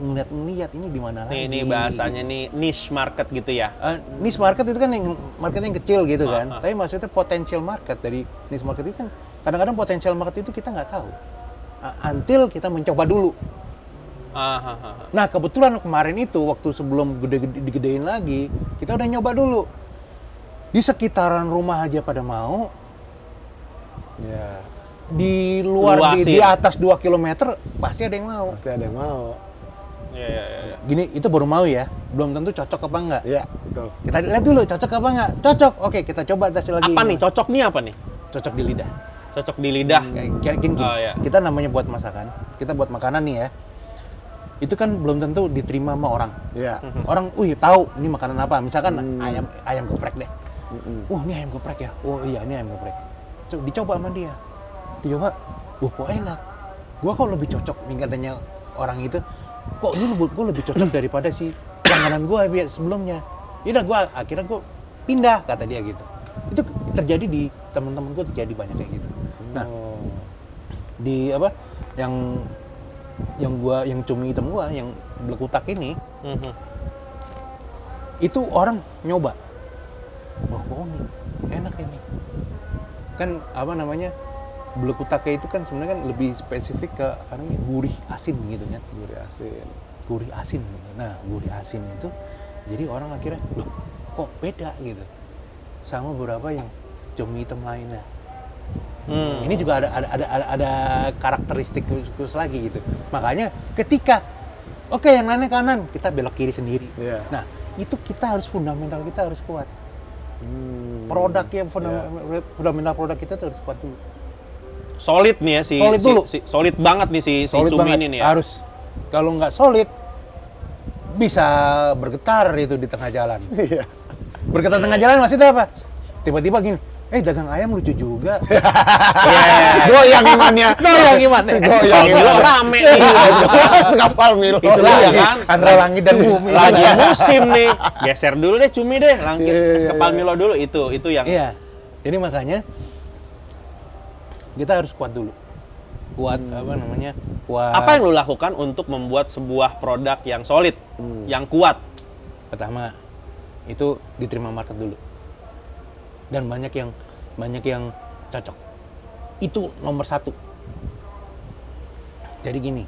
Speaker 2: ngeliat ini di mana lagi.
Speaker 1: Ini bahasanya nih niche market gitu ya.
Speaker 2: Niche market itu kan yang market yang kecil gitu kan. Tapi maksudnya potential market dari niche market itu kan kadang-kadang potential market itu kita nggak tahu. Until kita mencoba dulu. Nah, kebetulan kemarin itu waktu sebelum digedein lagi, kita udah nyoba dulu. Di sekitaran rumah aja pada mau.
Speaker 4: Ya,
Speaker 2: Di luar di atas 2 km pasti ada yang mau.
Speaker 4: pasti ada yang mau.
Speaker 1: Iya.
Speaker 2: Gini, itu baru mau ya. Belum tentu cocok apa enggak.
Speaker 4: Iya, betul.
Speaker 2: Kita lihat dulu cocok apa enggak. Cocok. Oke, kita coba tes lagi.
Speaker 1: Apa nih cocok nih apa nih?
Speaker 2: Cocok di lidah.
Speaker 1: Cocok di lidah.
Speaker 2: Kayak gini,
Speaker 1: Iya.
Speaker 2: kita namanya buat masakan, kita buat makanan nih ya. Itu kan belum tentu diterima sama orang.
Speaker 4: Iya.
Speaker 2: Orang, tahu ini makanan apa. Misalkan ayam geprek deh. Ini ayam geprek ya. Oh iya, ini ayam geprek. Dicoba sama dia. Dicoba, kok enak. Gua kok lebih cocok nih katanya orang itu. Kok ini gua lebih cocok daripada si langganan gua sebelumnya. Yaudah akhirnya gua pindah kata dia gitu. Itu terjadi di teman-teman gua, terjadi banyak kayak gitu. Nah, di yang cumi hitam gua yang belekutak ini itu orang nyoba, wah kok unik, enak ini kan belekutaknya itu kan sebenarnya kan lebih spesifik ke gurih asin gitu kan, gurih asin. Nah, gurih asin itu jadi orang akhirnya loh kok beda gitu sama beberapa yang cumi hitam lainnya. Ini juga ada karakteristik khusus lagi gitu. Makanya ketika yang lainnya kanan, kita belok kiri sendiri.
Speaker 4: Iya.
Speaker 2: Nah, itu kita harus fundamental kita harus kuat. Produknya fundamental produk kita tuh harus kuat dulu.
Speaker 1: Solid nih ya
Speaker 2: Solid dulu.
Speaker 1: solid banget nih si
Speaker 2: Solid
Speaker 1: cumi
Speaker 2: banget.
Speaker 1: ini nih ya.
Speaker 2: Harus. Kalau nggak solid bisa bergetar itu di tengah jalan.
Speaker 4: Iya.
Speaker 2: Bergetar tengah jalan maksudnya apa? Tiba-tiba gini, dagang ayam lucu juga.
Speaker 4: Goyang imannya.
Speaker 2: Goyang imannya.
Speaker 1: Kalau Milo rame nih.
Speaker 4: Sekapal Milo.
Speaker 1: Itulah
Speaker 2: Iya
Speaker 1: ya kan.
Speaker 2: Antara langit dan bumi.
Speaker 1: Lagi musim nih. Geser dulu deh cumi deh. Langkit es
Speaker 4: Iya,
Speaker 1: kepal
Speaker 4: iya.
Speaker 1: Milo dulu itu yang
Speaker 2: Iya. Jadi makanya kita harus kuat dulu. Kuat Kuat.
Speaker 1: Apa yang lu lakukan untuk membuat sebuah produk yang solid, yang kuat?
Speaker 2: Pertama itu diterima market dulu. Dan banyak yang cocok. Itu nomor 1. Jadi gini,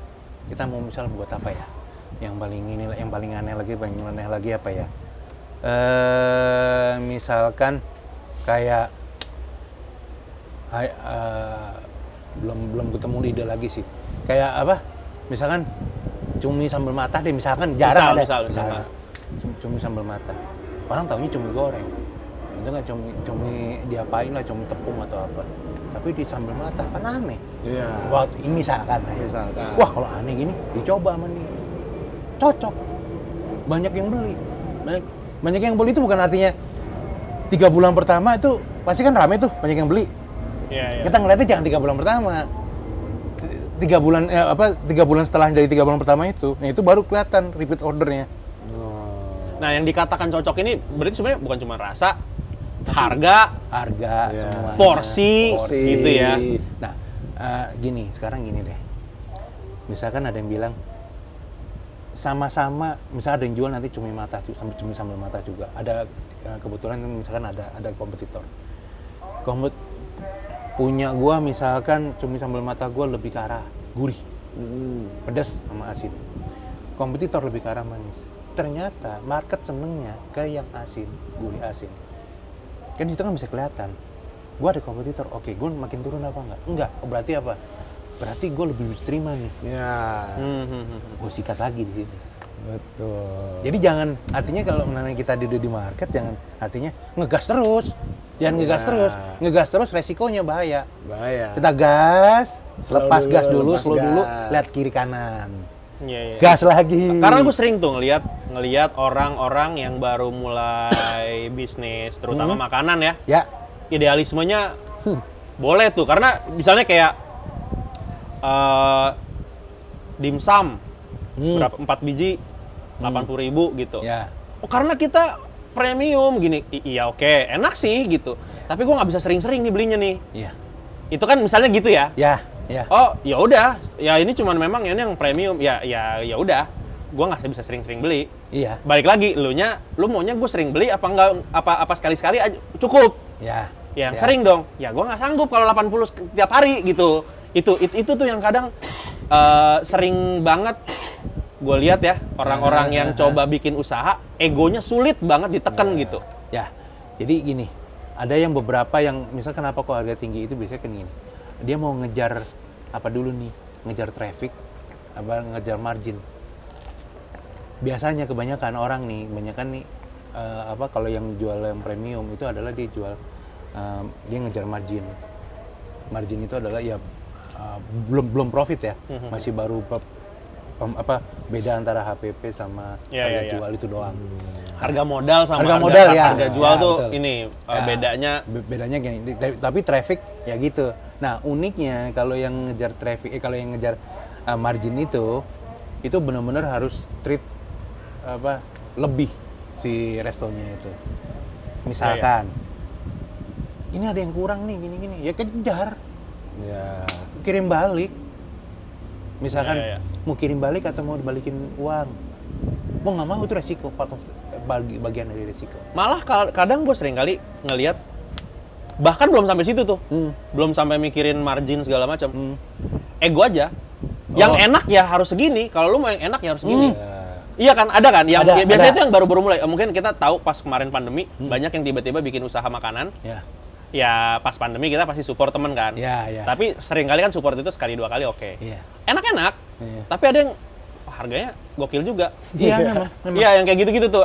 Speaker 2: kita mau misal buat apa ya? Yang paling aneh lagi apa ya? Misalkan kayak belum ketemu ide lagi sih. Kayak apa? Misalkan cumi sambal mata deh, misalkan jarang ada.
Speaker 1: Misal.
Speaker 2: Cumi sambal mata. Orang taunya cumi goreng. Itu nggak cumi diapain lah, cumi tepung atau apa. Tapi di sambal mata kan aneh.
Speaker 4: Iya.
Speaker 2: Waktu ini misalkan.
Speaker 4: Misalkan.
Speaker 2: Wah kalau aneh gini, dicoba sama dia. Cocok. Banyak yang beli. Banyak yang beli itu bukan artinya 3 bulan pertama itu pasti kan rame tuh, banyak yang beli.
Speaker 1: Iya.
Speaker 2: Kita ngeliatnya jangan 3 bulan pertama. 3 bulan setelah dari 3 bulan pertama itu, nah itu baru kelihatan repeat ordernya.
Speaker 1: Nah, yang dikatakan cocok ini berarti sebenarnya bukan cuma rasa, harga,
Speaker 2: Harga,
Speaker 4: Iya.
Speaker 2: semuanya.
Speaker 1: porsi,
Speaker 4: Porsi.
Speaker 1: gitu ya.
Speaker 2: Nah, sekarang gini deh. Misalkan ada yang bilang sama-sama, misalnya ada yang jual nanti cumi mata, cumi sambal mata juga. Ada kebetulan misalkan ada kompetitor. Punya gua misalkan cumi sambal mata gua lebih ke arah gurih, pedas sama asin. Kompetitor lebih ke arah manis. Ternyata market senengnya ke yang asin, gurih asin. Kan di situ kan bisa kelihatan. Gua ada kompetitor, oke, gua makin turun apa enggak? Enggak, berarti apa? Berarti gua lebih bisa terima nih.
Speaker 4: Iya.
Speaker 2: Gua sikat lagi di sini.
Speaker 4: Betul.
Speaker 2: Jadi jangan, artinya kalau namanya kita di market, jangan artinya ngegas terus. Jangan ngegas
Speaker 4: Ya.
Speaker 2: terus. Ngegas terus resikonya bahaya.
Speaker 4: Bahaya.
Speaker 2: Kita gas,
Speaker 4: Slow
Speaker 2: lepas
Speaker 4: dulu,
Speaker 2: gas dulu,
Speaker 4: lepas
Speaker 2: slow dulu,
Speaker 4: gas.
Speaker 2: lihat kiri kanan.
Speaker 1: Iya, iya.
Speaker 2: Gas lagi.
Speaker 1: Karena aku sering tuh ngelihat orang-orang yang baru mulai bisnis, terutama makanan ya.
Speaker 2: Ya,
Speaker 1: Idealismenya boleh tuh, karena misalnya kayak dimsum berapa 4 biji 80.000 gitu.
Speaker 2: ya.
Speaker 1: Oh, karena kita premium gini. Iya oke, enak sih gitu. Tapi gua nggak bisa sering-sering nih belinya nih.
Speaker 2: Iya.
Speaker 1: Itu kan misalnya gitu ya.
Speaker 2: Ya, ya.
Speaker 1: Oh, ya udah. Ya ini cuman memang ini yang premium. Ya udah. Gua nggak bisa sering-sering beli.
Speaker 2: Iya.
Speaker 1: Balik lagi, lu maunya gue sering beli apa enggak apa sekali-sekali aja cukup.
Speaker 2: Ya.
Speaker 1: Yang
Speaker 2: Ya.
Speaker 1: sering dong. Ya gua nggak sanggup kalau 80 tiap hari gitu. Itu tuh yang kadang sering banget gue lihat ya, orang-orang yang coba bikin usaha, egonya sulit banget ditekan gitu.
Speaker 2: Ya. Jadi gini, ada yang beberapa yang misal kenapa kok harga tinggi itu biasanya kan gini. Dia mau ngejar apa dulu nih? Ngejar traffic apa ngejar margin. Biasanya kebanyakan orang nih, kalau yang jual yang premium itu adalah dia jual dia ngejar margin. Margin itu adalah ya belum profit ya. Masih baru beda antara HPP sama
Speaker 1: Ya,
Speaker 2: harga
Speaker 1: ya.
Speaker 2: jual itu doang.
Speaker 1: Harga modal sama
Speaker 2: Harga modal, ya.
Speaker 1: harga jual
Speaker 2: Ya,
Speaker 1: tuh
Speaker 2: betul.
Speaker 1: ini
Speaker 2: Ya,
Speaker 1: bedanya.
Speaker 2: bedanya gini, tapi traffic ya gitu. Nah uniknya kalau yang ngejar traffic, kalau yang ngejar margin itu benar-benar harus treat lebih si restonya itu. Misalkan ini ada yang kurang nih gini-gini, ya kejar,
Speaker 4: Ya.
Speaker 2: kirim balik. Misalkan
Speaker 1: Ya.
Speaker 2: mau kirim balik atau mau dibalikin uang, mau nggak mau itu resiko, bagian dari resiko.
Speaker 1: Malah kadang gue sering kali ngelihat, bahkan belum sampai situ tuh, belum sampai mikirin margin segala macam. Ego aja. Yang enak ya harus segini. Kalau lu mau yang enak ya harus segini. Iya kan, ada kan? Yang
Speaker 2: Ada,
Speaker 1: biasanya
Speaker 2: ada.
Speaker 1: itu yang baru-baru mulai. Mungkin kita tahu pas kemarin pandemi banyak yang tiba-tiba bikin usaha makanan.
Speaker 2: Ya,
Speaker 1: Ya pas pandemi kita pasti support temen kan.
Speaker 2: ya, ya.
Speaker 1: Tapi sering kali kan support itu sekali dua kali oke.
Speaker 2: Iya.
Speaker 1: Enak-enak.
Speaker 2: Iya.
Speaker 1: Tapi ada yang harganya gokil juga.
Speaker 2: Iya, memang.
Speaker 1: Iya, yang kayak gitu-gitu tuh.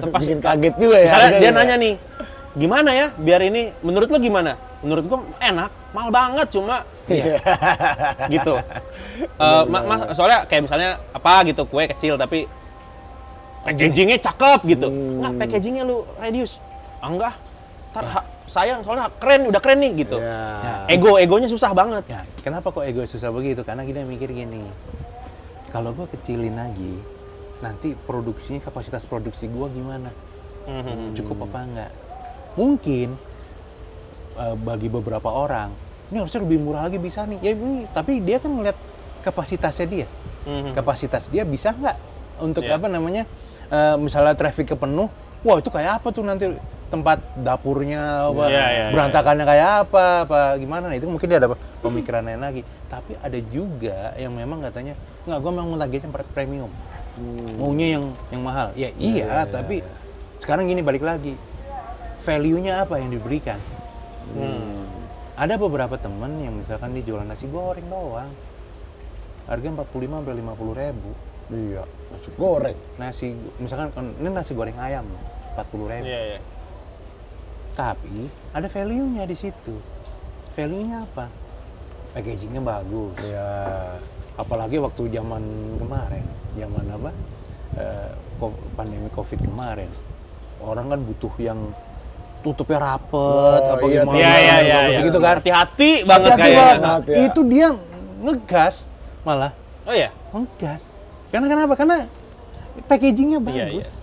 Speaker 1: Pas
Speaker 4: Bikin kaget juga ya.
Speaker 1: misalnya dia
Speaker 4: harganya.
Speaker 1: nanya nih, gimana ya biar ini, menurut lo gimana? Menurut gua enak, mahal banget cuma gitu. Soalnya kayak misalnya apa gitu, kue kecil tapi packagingnya cakep gitu. Enggak, packagingnya lu reduce. Enggak, sayang soalnya udah keren nih gitu.
Speaker 4: Ya.
Speaker 1: Egonya susah banget.
Speaker 2: Ya, kenapa kok ego susah begitu? Karena kita mikir gini, kalau gue kecilin lagi, nanti kapasitas produksi gue gimana? Cukup apa enggak? Mungkin bagi beberapa orang, ini harusnya lebih murah lagi bisa nih. Ya ini, tapi dia kan ngeliat kapasitasnya dia. Kapasitas dia bisa nggak untuk
Speaker 1: Iya.
Speaker 2: apa namanya? Misalnya traffic penuh, wah itu kayak apa tuh nanti tempat dapurnya apa,
Speaker 1: Iya.
Speaker 2: berantakannya kayak apa gimana? Nah, itu mungkin dia ada pemikiran lain lagi. Tapi ada juga yang memang katanya nggak, gue memang targetnya premium, maunya yang mahal. Ya iya, tapi sekarang gini balik lagi, value-nya apa yang diberikan? Ada beberapa temen yang misalkan dia jualan nasi goreng doang, harga 45 sampai 50 ribu.
Speaker 4: Iya, nasi goreng.
Speaker 2: Misalkan ini nasi goreng ayam 40 ribu.
Speaker 1: Iya.
Speaker 2: Tapi ada value-nya di situ. Value-nya apa? Packaging-nya bagus.
Speaker 4: Iya.
Speaker 2: Apalagi waktu zaman kemarin, zaman apa? Pandemi Covid kemarin. Orang kan butuh yang tutupnya rapet, apa
Speaker 4: iya,
Speaker 2: gimana?
Speaker 1: Iya.
Speaker 2: bagus gitu kan.
Speaker 1: Hati-hati banget
Speaker 2: Hati-hati
Speaker 1: kayaknya.
Speaker 2: banget.
Speaker 4: Ya.
Speaker 2: Itu dia ngegas malah.
Speaker 1: Oh iya.
Speaker 2: Ngegas. Karena kenapa? Karena packagingnya bagus.
Speaker 1: Iya.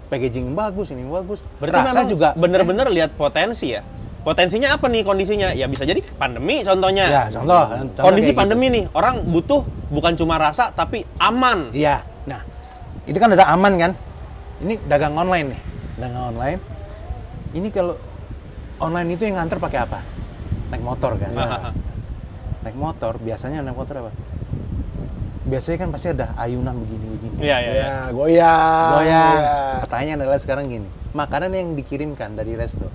Speaker 2: Packaging bagus, ini bagus.
Speaker 1: Berarti
Speaker 2: Rasa
Speaker 1: memang
Speaker 2: juga
Speaker 1: bener-bener lihat potensi ya. Potensinya apa nih kondisinya? Ya bisa jadi pandemi contohnya.
Speaker 2: Ya, contoh
Speaker 1: Kondisi
Speaker 2: kayak
Speaker 1: pandemi nih, orang butuh bukan cuma rasa tapi aman.
Speaker 2: gitu. Iya. Nah, itu kan ada aman kan? Ini dagang online nih. Dagang online. Ini kalau online itu yang nganter pakai apa? Naik motor kan? Naik motor, biasanya naik motor apa? Biasanya kan pasti ada ayunan begini-begini.
Speaker 1: Iya.
Speaker 4: Ya, goyang.
Speaker 2: Goyang.
Speaker 4: Iya.
Speaker 2: Pertanyaannya adalah sekarang gini, makanan yang dikirimkan dari resto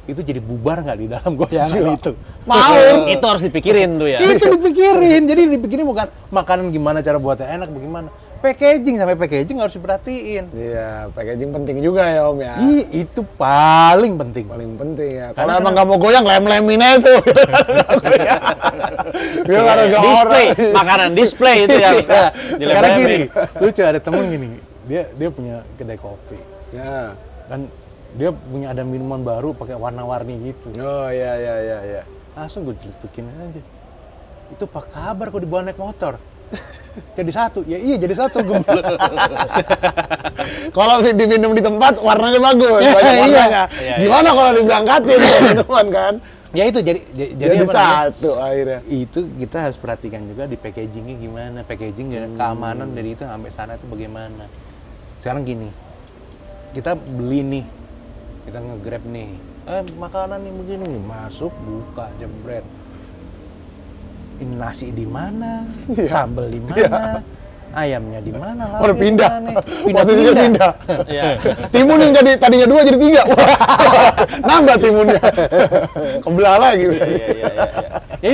Speaker 2: itu jadi bubar nggak di dalam goyangan itu?
Speaker 1: Mau, itu harus dipikirin tuh ya.
Speaker 2: Itu dipikirin. Jadi dipikirin bukan makanan gimana cara buatnya enak, bagaimana. Packaging, sampai packaging harus diperhatiin.
Speaker 4: Iya, packaging penting juga ya Om ya.
Speaker 2: Itu paling penting.
Speaker 4: Paling penting ya.
Speaker 2: Karena
Speaker 4: Kalau emang nggak mau goyang, lem-lemin aja tuh. Biar nggak ada
Speaker 1: Display,
Speaker 4: orang.
Speaker 1: makanan display itu yang
Speaker 2: Sekarang gini,
Speaker 1: dilem-lemin.
Speaker 2: lucu ada temen gini, dia punya kedai kopi.
Speaker 4: Ya.
Speaker 2: Dan dia punya ada minuman baru pakai warna-warni gitu.
Speaker 4: Oh iya.
Speaker 2: Langsung gue celetukin aja. Itu apa kabar kok dibawa naik motor? Jadi satu, ya iya jadi satu gue.
Speaker 4: Kalau diminum di tempat warnanya bagus,
Speaker 2: Iya,
Speaker 4: banyak
Speaker 2: iya.
Speaker 4: warnanya.
Speaker 1: Iya,
Speaker 4: Gimana kalau diberangkatin minuman kan?
Speaker 2: Ya itu jadi
Speaker 4: Jadi
Speaker 2: apa namanya?
Speaker 4: satu akhirnya.
Speaker 2: Itu kita harus perhatikan juga di packagingnya gimana, packaging dan keamanan dari itu sampai sana itu bagaimana. Sekarang gini, kita beli nih, kita nge-grab nih, makanan nih begini, masuk buka jebret. Ini nasi di mana, sambal di mana, ayamnya di mana,
Speaker 4: Oh,
Speaker 2: lauknya
Speaker 4: pindah.
Speaker 2: di mana.
Speaker 4: Posisinya pindah.
Speaker 1: Iya.
Speaker 4: Timun yang jadi tadinya 2 jadi 3. Wah, nambah timunnya. Kebelah lagi.
Speaker 1: Iya.
Speaker 2: Ya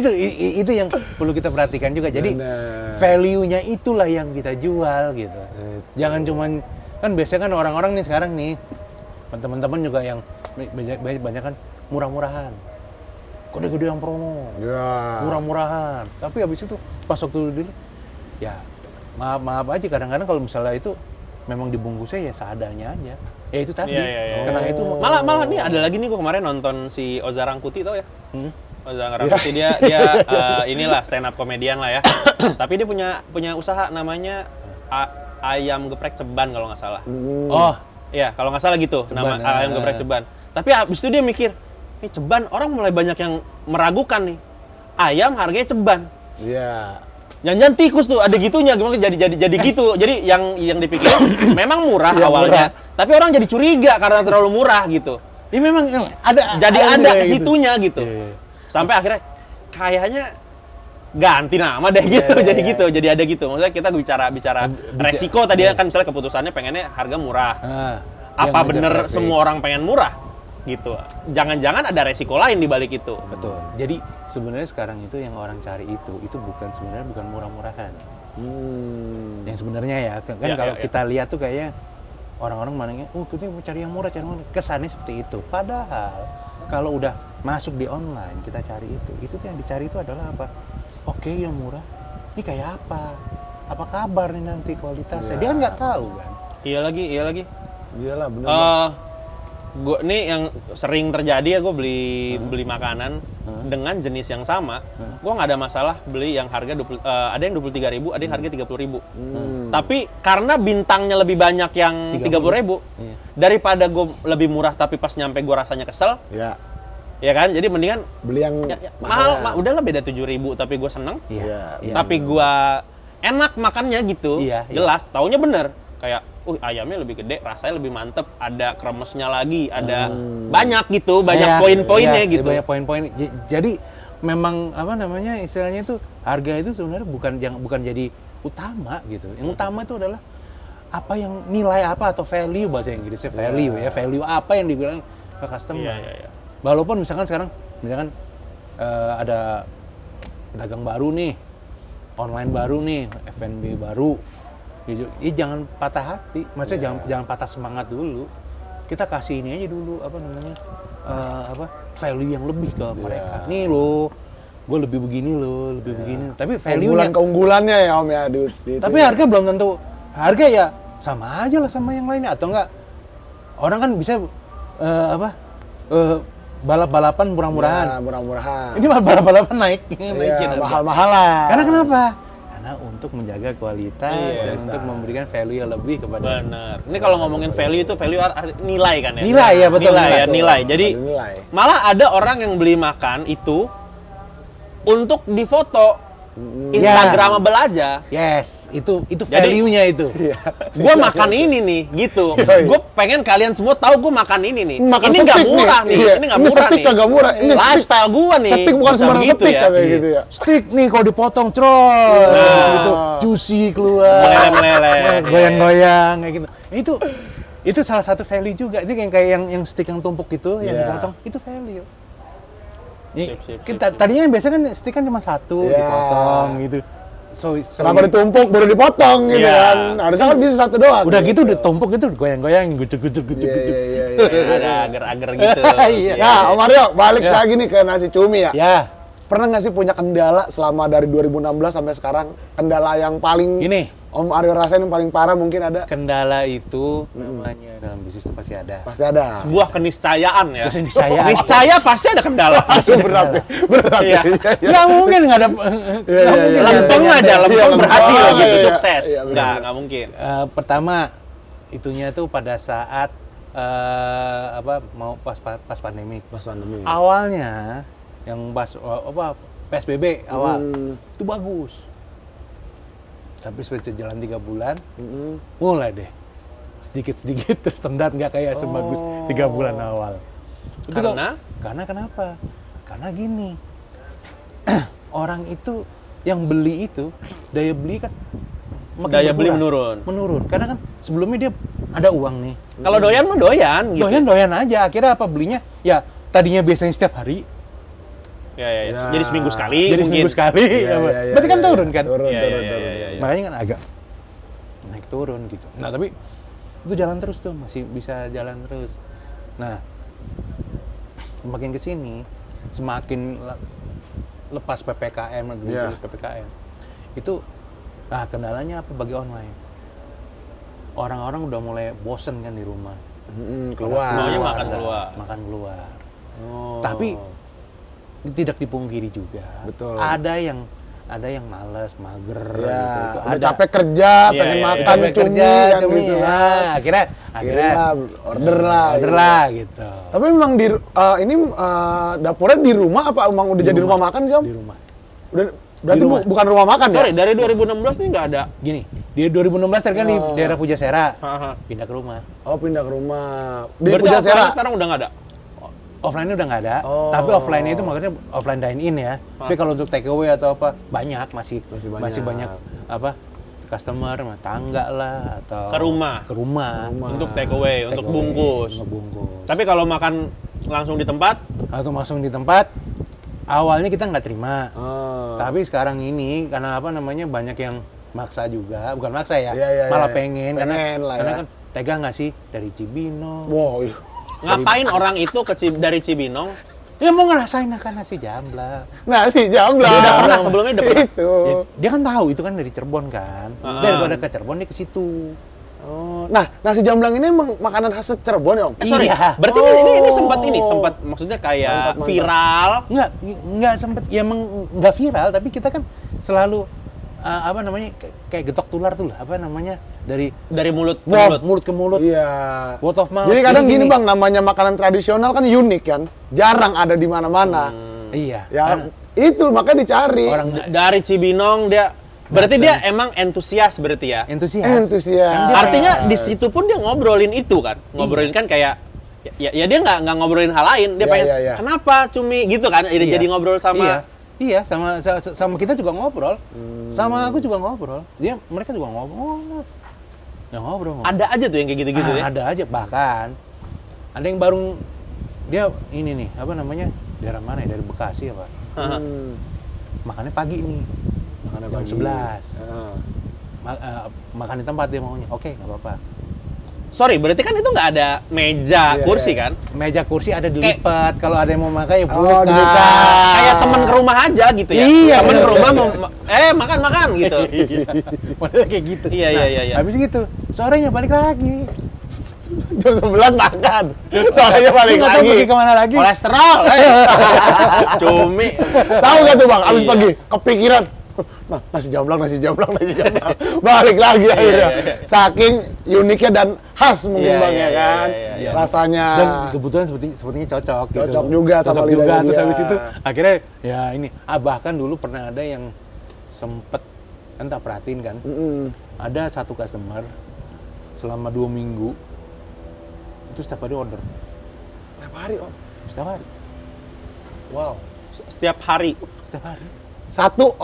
Speaker 2: itu yang perlu kita perhatikan juga. Jadi
Speaker 4: Benar.
Speaker 2: value-nya itulah yang kita jual gitu. Jangan cuman kan biasanya kan orang-orang nih sekarang nih teman-teman juga yang banyak kan murah-murahan. Gede-gede yang promo.
Speaker 4: Ya.
Speaker 2: Murah-murahan. Tapi habis itu pas waktu dulu ya maaf aja kadang-kadang kalau misalnya itu memang dibungkusnya ya seadanya aja. Ya itu tadi.
Speaker 1: Iya.
Speaker 2: Karena itu
Speaker 1: Malah nih ada lagi nih gua kemarin nonton si Oza Rangkuti tau ya? Oza Rangkuti dia inilah stand up komedian lah ya. Tapi dia punya usaha namanya ayam geprek ceban kalau nggak salah.
Speaker 2: Oh,
Speaker 1: Iya, kalau nggak salah gitu,
Speaker 2: Ceban,
Speaker 1: nama ayam geprek ceban. Tapi abis itu dia mikir, nih ceban, orang mulai banyak yang meragukan nih. Ayam harganya ceban.
Speaker 4: Iya.
Speaker 1: Jangan tikus tuh, ada gitunya, gimana jadi gitu. Jadi yang dipikirin memang murah awalnya, tapi orang jadi curiga karena terlalu murah gitu.
Speaker 2: ini memang ada
Speaker 1: Jadi ada
Speaker 2: juga
Speaker 1: ke
Speaker 2: gitu.
Speaker 1: situnya gitu.
Speaker 2: Iya.
Speaker 1: Sampai akhirnya kayaknya ganti nama deh gitu, jadi gitu, jadi ada gitu. Maksudnya kita bicara resiko tadi kan misalnya keputusannya pengennya harga murah. Apa
Speaker 2: yang
Speaker 1: bener
Speaker 2: ngejar traffic.
Speaker 1: semua orang pengen murah gitu? Jangan-jangan ada resiko lain di balik itu.
Speaker 2: Betul. Jadi sebenarnya sekarang itu yang orang cari itu bukan sebenarnya bukan murah-murahan. Yang sebenarnya ya, kan
Speaker 1: Ya,
Speaker 2: kalau
Speaker 1: ya, ya.
Speaker 2: kita lihat tuh kayaknya orang-orang mananya, kita mau cari yang murah, kesannya seperti itu. Padahal kalau udah masuk di online, kita cari itu tuh yang dicari itu adalah apa? Oke, yang murah, ini kayak apa? Apa kabar nih nanti kualitasnya? Dia kan nggak tahu kan.
Speaker 1: Iya lagi.
Speaker 4: Iyalah bener.
Speaker 1: Gue nih yang sering terjadi ya, gue beli makanan dengan jenis yang sama, gue nggak ada masalah beli yang harga ada yang 23.000, ada yang harga 30.000. Tapi karena bintangnya lebih banyak yang 30.000,
Speaker 2: Iya.
Speaker 1: daripada gue lebih murah tapi pas nyampe gue rasanya kesel,
Speaker 4: Ya,
Speaker 1: ya kan? Jadi mendingan
Speaker 4: beli yang
Speaker 1: mahal, udahlah beda 7.000 tapi gue seneng,
Speaker 4: Iya.
Speaker 1: tapi gue enak makannya gitu,
Speaker 2: Iya,
Speaker 1: jelas, taunya bener. Kayak, ayamnya lebih gede, rasanya lebih mantep, ada kremesnya lagi, ada banyak gitu, banyak
Speaker 2: Iya,
Speaker 1: poin-poinnya
Speaker 2: iya,
Speaker 1: gitu.
Speaker 2: Banyak poin-poin. Jadi memang apa namanya istilahnya itu harga itu sebenarnya bukan jadi utama gitu. Yang utama itu adalah apa yang nilai apa atau value bahasa Inggrisnya value ya, value apa yang dibilang ke customer.
Speaker 1: Iya.
Speaker 2: Walaupun misalkan sekarang ada pedagang baru nih, online baru nih, F&B baru. Jangan patah hati, maksudnya jangan patah semangat dulu. Kita kasih ini aja dulu value yang lebih ke mereka. Nih lo, gue lebih begini lo, lebih begini. Tapi value-nya,
Speaker 4: keunggulannya ya Om ya
Speaker 2: tapi harga belum tentu. Harga ya sama aja lah sama yang lainnya atau enggak. Orang kan bisa balap-balapan murah-murahan.
Speaker 4: Ya, murah-murahan.
Speaker 2: Ini malah balap-balapan naikin harga.
Speaker 4: Mahal-mahalan.
Speaker 2: Karena kenapa? Karena untuk menjaga kualitas
Speaker 1: Iya.
Speaker 2: dan untuk memberikan value yang lebih kepada
Speaker 1: Bener. Ini kalau ngomongin value itu value nilai kan ya?
Speaker 2: Nilai ya, betul.
Speaker 1: Nilai ya,
Speaker 2: Betul.
Speaker 1: nilai. Jadi
Speaker 4: Nilai.
Speaker 1: malah ada orang yang beli makan itu untuk difoto Instagramable aja.
Speaker 2: yes, itu
Speaker 1: Jadi-
Speaker 2: value-nya itu.
Speaker 1: Gue makan ini nih, gitu.
Speaker 4: Yoi.
Speaker 1: Gue pengen kalian semua tahu gue makan ini nih.
Speaker 4: Makan
Speaker 1: Ini nggak
Speaker 4: steak
Speaker 1: murah nih.
Speaker 4: Iya.
Speaker 1: Ini nggak
Speaker 4: Ini
Speaker 1: murah
Speaker 4: steak
Speaker 1: nih.
Speaker 4: kagak murah. Ini steak.
Speaker 1: lifestyle gue nih.
Speaker 4: Steak bukan
Speaker 1: Bisa
Speaker 4: sembarang
Speaker 1: begitu
Speaker 4: steak
Speaker 1: ya.
Speaker 4: kayak gitu ya.
Speaker 2: Steak nih kalau dipotong cerot,
Speaker 1: Nah.
Speaker 2: gitu, juicy keluar,
Speaker 1: Meleleh.
Speaker 2: goyang-goyang kayak gitu. Itu salah satu value juga. Ini kayak yang steak yang tumpuk itu, yang
Speaker 4: Iya.
Speaker 2: dipotong, itu value.
Speaker 1: Sip.
Speaker 2: Tadinya biasanya kan steak kan cuma satu,
Speaker 4: Iya.
Speaker 2: dipotong gitu. So
Speaker 4: Kenapa ditumpuk baru dipotong gitu
Speaker 1: Iya.
Speaker 4: kan? Harusnya kan bisa satu doang.
Speaker 2: udah gitu ditumpuk itu goyang-goyang, gucuk-gucuk.
Speaker 4: Iya.
Speaker 1: Ada agar-agar gitu.
Speaker 2: Iya.
Speaker 4: Nah, Om Mario, balik
Speaker 2: Ya.
Speaker 4: lagi nih ke nasi cumi ya.
Speaker 2: Ya,
Speaker 4: Pernah nggak sih punya kendala selama dari 2016 sampai sekarang? Kendala yang paling
Speaker 2: gini,
Speaker 4: Om Mario rasain yang paling parah mungkin ada?
Speaker 2: kendala itu namanya dalam bisnis itu pasti ada.
Speaker 4: Pasti ada.
Speaker 1: Sebuah keniscayaan ya.
Speaker 2: Keniscayaan.
Speaker 1: Niscaya pasti ada kendala.
Speaker 4: Berat ya. Berat
Speaker 1: Iya.
Speaker 4: ya.
Speaker 2: Nggak mungkin nggak ada.
Speaker 4: Iya, iya.
Speaker 1: Lempeng aja, lempeng berhasil
Speaker 4: Iya,
Speaker 1: gitu,
Speaker 4: iya.
Speaker 1: sukses.
Speaker 4: Iya, benar.
Speaker 1: Nggak mungkin.
Speaker 2: Pertama, itunya tuh pada saat mau pas pandemi.
Speaker 4: Pas pandemi.
Speaker 2: Awalnya yang pas PSBB awal itu bagus. Tapi setelah jalan 3 bulan, mulai deh sedikit-sedikit tersendat, nggak kayak sebagus 3 bulan awal. Itu
Speaker 1: Karena?
Speaker 2: Karena kenapa? Karena gini, orang itu yang beli itu daya beli kan makin
Speaker 1: Daya beli
Speaker 2: berkurang. Menurun. Karena kan sebelumnya dia ada uang nih.
Speaker 1: Kalau doyan mah doyan gitu.
Speaker 2: Doyan aja. Akhirnya apa belinya? Ya tadinya biasanya setiap hari,
Speaker 1: Ya.
Speaker 4: Ya.
Speaker 1: Jadi seminggu sekali
Speaker 2: jadi
Speaker 1: mungkin.
Speaker 2: seminggu sekali.
Speaker 4: Iya, iya, iya,
Speaker 2: Berarti kan
Speaker 4: iya,
Speaker 2: turun kan?
Speaker 4: Turun.
Speaker 1: Iya.
Speaker 2: Makanya kan agak naik turun gitu. Nah tapi itu jalan terus tuh, masih bisa jalan terus. Nah semakin kesini, semakin lepas PPKM,
Speaker 4: Iya.
Speaker 2: PPKM itu, nah kendalanya apa bagi online? Orang-orang udah mulai bosen kan di rumah.
Speaker 4: Keluar.
Speaker 1: Maunya makan keluar.
Speaker 2: Makan keluar.
Speaker 1: Oh.
Speaker 2: Tapi tidak dipungkiri juga.
Speaker 4: Betul.
Speaker 2: Ada yang malas, mager
Speaker 4: Ya,
Speaker 2: gitu. Itu
Speaker 4: udah
Speaker 2: ada.
Speaker 4: capek kerja,
Speaker 1: Iya,
Speaker 4: pengen
Speaker 1: iya,
Speaker 4: makan
Speaker 2: Capek
Speaker 4: cumi
Speaker 2: kerja,
Speaker 4: kan
Speaker 2: cumi,
Speaker 4: gitu
Speaker 2: ya.
Speaker 4: kan.
Speaker 2: Akhirnya
Speaker 4: Kirim lah, order lah.
Speaker 2: order
Speaker 4: gitu.
Speaker 2: lah gitu.
Speaker 4: Tapi memang ini dapurnya di rumah apa emang udah jadi rumah makan sih Om?
Speaker 2: Di rumah.
Speaker 4: Udah berarti
Speaker 2: Di rumah.
Speaker 4: bukan rumah makan
Speaker 1: Sorry,
Speaker 4: ya?
Speaker 1: dari 2016 nih nggak ada.
Speaker 2: Gini, di 2016 tadi kan di daerah Pujasera,
Speaker 1: Haha.
Speaker 2: pindah ke rumah.
Speaker 4: Oh pindah ke rumah. Di
Speaker 1: Berarti
Speaker 4: Pujasera.
Speaker 1: offline sekarang udah nggak ada.
Speaker 2: Offline-nya udah nggak ada,
Speaker 4: Oh.
Speaker 2: tapi offline-nya itu maksudnya offline dine-in ya. Tapi kalau untuk take away atau apa, banyak masih
Speaker 4: Masih banyak.
Speaker 2: apa customer, tangga lah atau
Speaker 1: Ke rumah.
Speaker 2: Ke rumah.
Speaker 1: Untuk take away, untuk
Speaker 2: Take away,
Speaker 1: bungkus.
Speaker 2: ngebungkus.
Speaker 1: Tapi kalau makan langsung di tempat,
Speaker 2: Atau langsung di tempat, awalnya kita nggak terima.
Speaker 4: Oh.
Speaker 2: Tapi sekarang ini karena apa namanya banyak yang maksa juga, bukan maksa ya,
Speaker 4: Iya,
Speaker 2: malah
Speaker 4: iya.
Speaker 2: pengen
Speaker 4: Pengen lah
Speaker 2: karena
Speaker 4: ya.
Speaker 2: kan tega nggak sih dari Cibinong,
Speaker 4: Wow, iya.
Speaker 1: Ngapain orang itu dari Cibinong?
Speaker 2: ya mau ngerasain makan nasi jamblang.
Speaker 4: Nasi jamblang.
Speaker 1: Dia udah pernah, sebelumnya udah pernah.
Speaker 4: Itu.
Speaker 2: Dia kan tahu itu kan dari Cirebon kan, daripada ke Cirebon dia ke situ.
Speaker 4: Oh, nah, nasi jamblang ini emang makanan khas Cirebon ya, Om?
Speaker 1: Sorry,
Speaker 2: Iya.
Speaker 1: berarti ini sempat maksudnya kayak
Speaker 4: Mantap.
Speaker 1: viral.
Speaker 2: Nggak sempet, ya emang nggak viral, tapi kita kan selalu apa namanya kayak getok tular tuh lah, apa namanya dari
Speaker 1: Dari mulut ke
Speaker 2: word,
Speaker 1: mulut.
Speaker 2: mulut ke mulut,
Speaker 4: Iya.
Speaker 2: word of mouth.
Speaker 4: Jadi kadang
Speaker 2: Jadi
Speaker 4: gini Bang, namanya makanan tradisional kan unik kan, jarang ada di mana-mana.
Speaker 2: Iya.
Speaker 4: Ya,
Speaker 2: Karena
Speaker 4: itu makanya dicari.
Speaker 2: orang
Speaker 1: Dari Cibinong dia berarti dia emang entusias berarti ya.
Speaker 2: entusias.
Speaker 4: Entusias.
Speaker 2: Kan dia
Speaker 1: Artinya di situ pun dia ngobrolin itu kan. Ngobrolin kan kayak ya dia nggak ngobrolin hal lain. Dia
Speaker 4: Iya,
Speaker 1: pengen
Speaker 4: iya, iya.
Speaker 1: kenapa cumi gitu kan. Jadi ngobrol sama
Speaker 2: Iya, sama kita juga ngobrol. Sama aku juga ngobrol. Mereka juga ngobrol. Ya ngobrol.
Speaker 1: ada aja tuh yang kayak gitu-gitu ya.
Speaker 2: Ada aja, bahkan ada yang baru dia ini nih, apa namanya? Daerah mana ya? Dari Bekasi apa?
Speaker 4: Hmm.
Speaker 2: Makannya pagi nih.
Speaker 4: Makanan
Speaker 2: Jam
Speaker 4: pagi.
Speaker 2: 11.
Speaker 4: Ah.
Speaker 2: Makan di tempat dia maunya. Oke, nggak apa-apa.
Speaker 1: Sorry, berarti kan itu nggak ada meja,
Speaker 4: Iya,
Speaker 1: kursi
Speaker 4: iya.
Speaker 1: kan?
Speaker 2: Meja kursi ada dilipat. Kalau ada yang mau makan ya buka.
Speaker 4: Oh, dibuka.
Speaker 1: Kayak temen ke rumah aja gitu ya.
Speaker 2: Iya,
Speaker 1: Temen
Speaker 2: iya,
Speaker 1: ke rumah
Speaker 2: iya.
Speaker 1: mau makan gitu.
Speaker 2: Model kayak gitu.
Speaker 1: Iya, iya.
Speaker 2: Habis gitu, sorenya balik lagi.
Speaker 4: Jam 11 makan. Soalnya balik
Speaker 2: Nggak tahu
Speaker 4: lagi.
Speaker 2: pergi kemana lagi.
Speaker 1: Kolesterol. Cumi.
Speaker 4: Tahu gak tuh Bang, abis
Speaker 1: Iya.
Speaker 4: pagi kepikiran. Nah, nasi jamblang. Balik lagi akhirnya.
Speaker 1: iya.
Speaker 4: Saking uniknya dan khas mungkin
Speaker 1: Iya,
Speaker 4: Bang
Speaker 1: iya,
Speaker 4: ya kan.
Speaker 1: iya.
Speaker 4: Rasanya.
Speaker 2: Dan kebetulan sepertinya cocok gitu.
Speaker 4: Cocok juga sama
Speaker 2: Cocok
Speaker 4: lidahnya
Speaker 2: Terus
Speaker 4: dia.
Speaker 2: habis itu akhirnya ya ini. Bahkan dulu pernah ada yang sempet, kan tak perhatiin kan.
Speaker 4: Mm-mm.
Speaker 2: Ada satu customer selama 2 minggu itu setiap hari order.
Speaker 4: Setiap hari Om.
Speaker 2: Setiap hari.
Speaker 4: Wow.
Speaker 1: Setiap hari.
Speaker 2: Setiap hari.
Speaker 4: Satu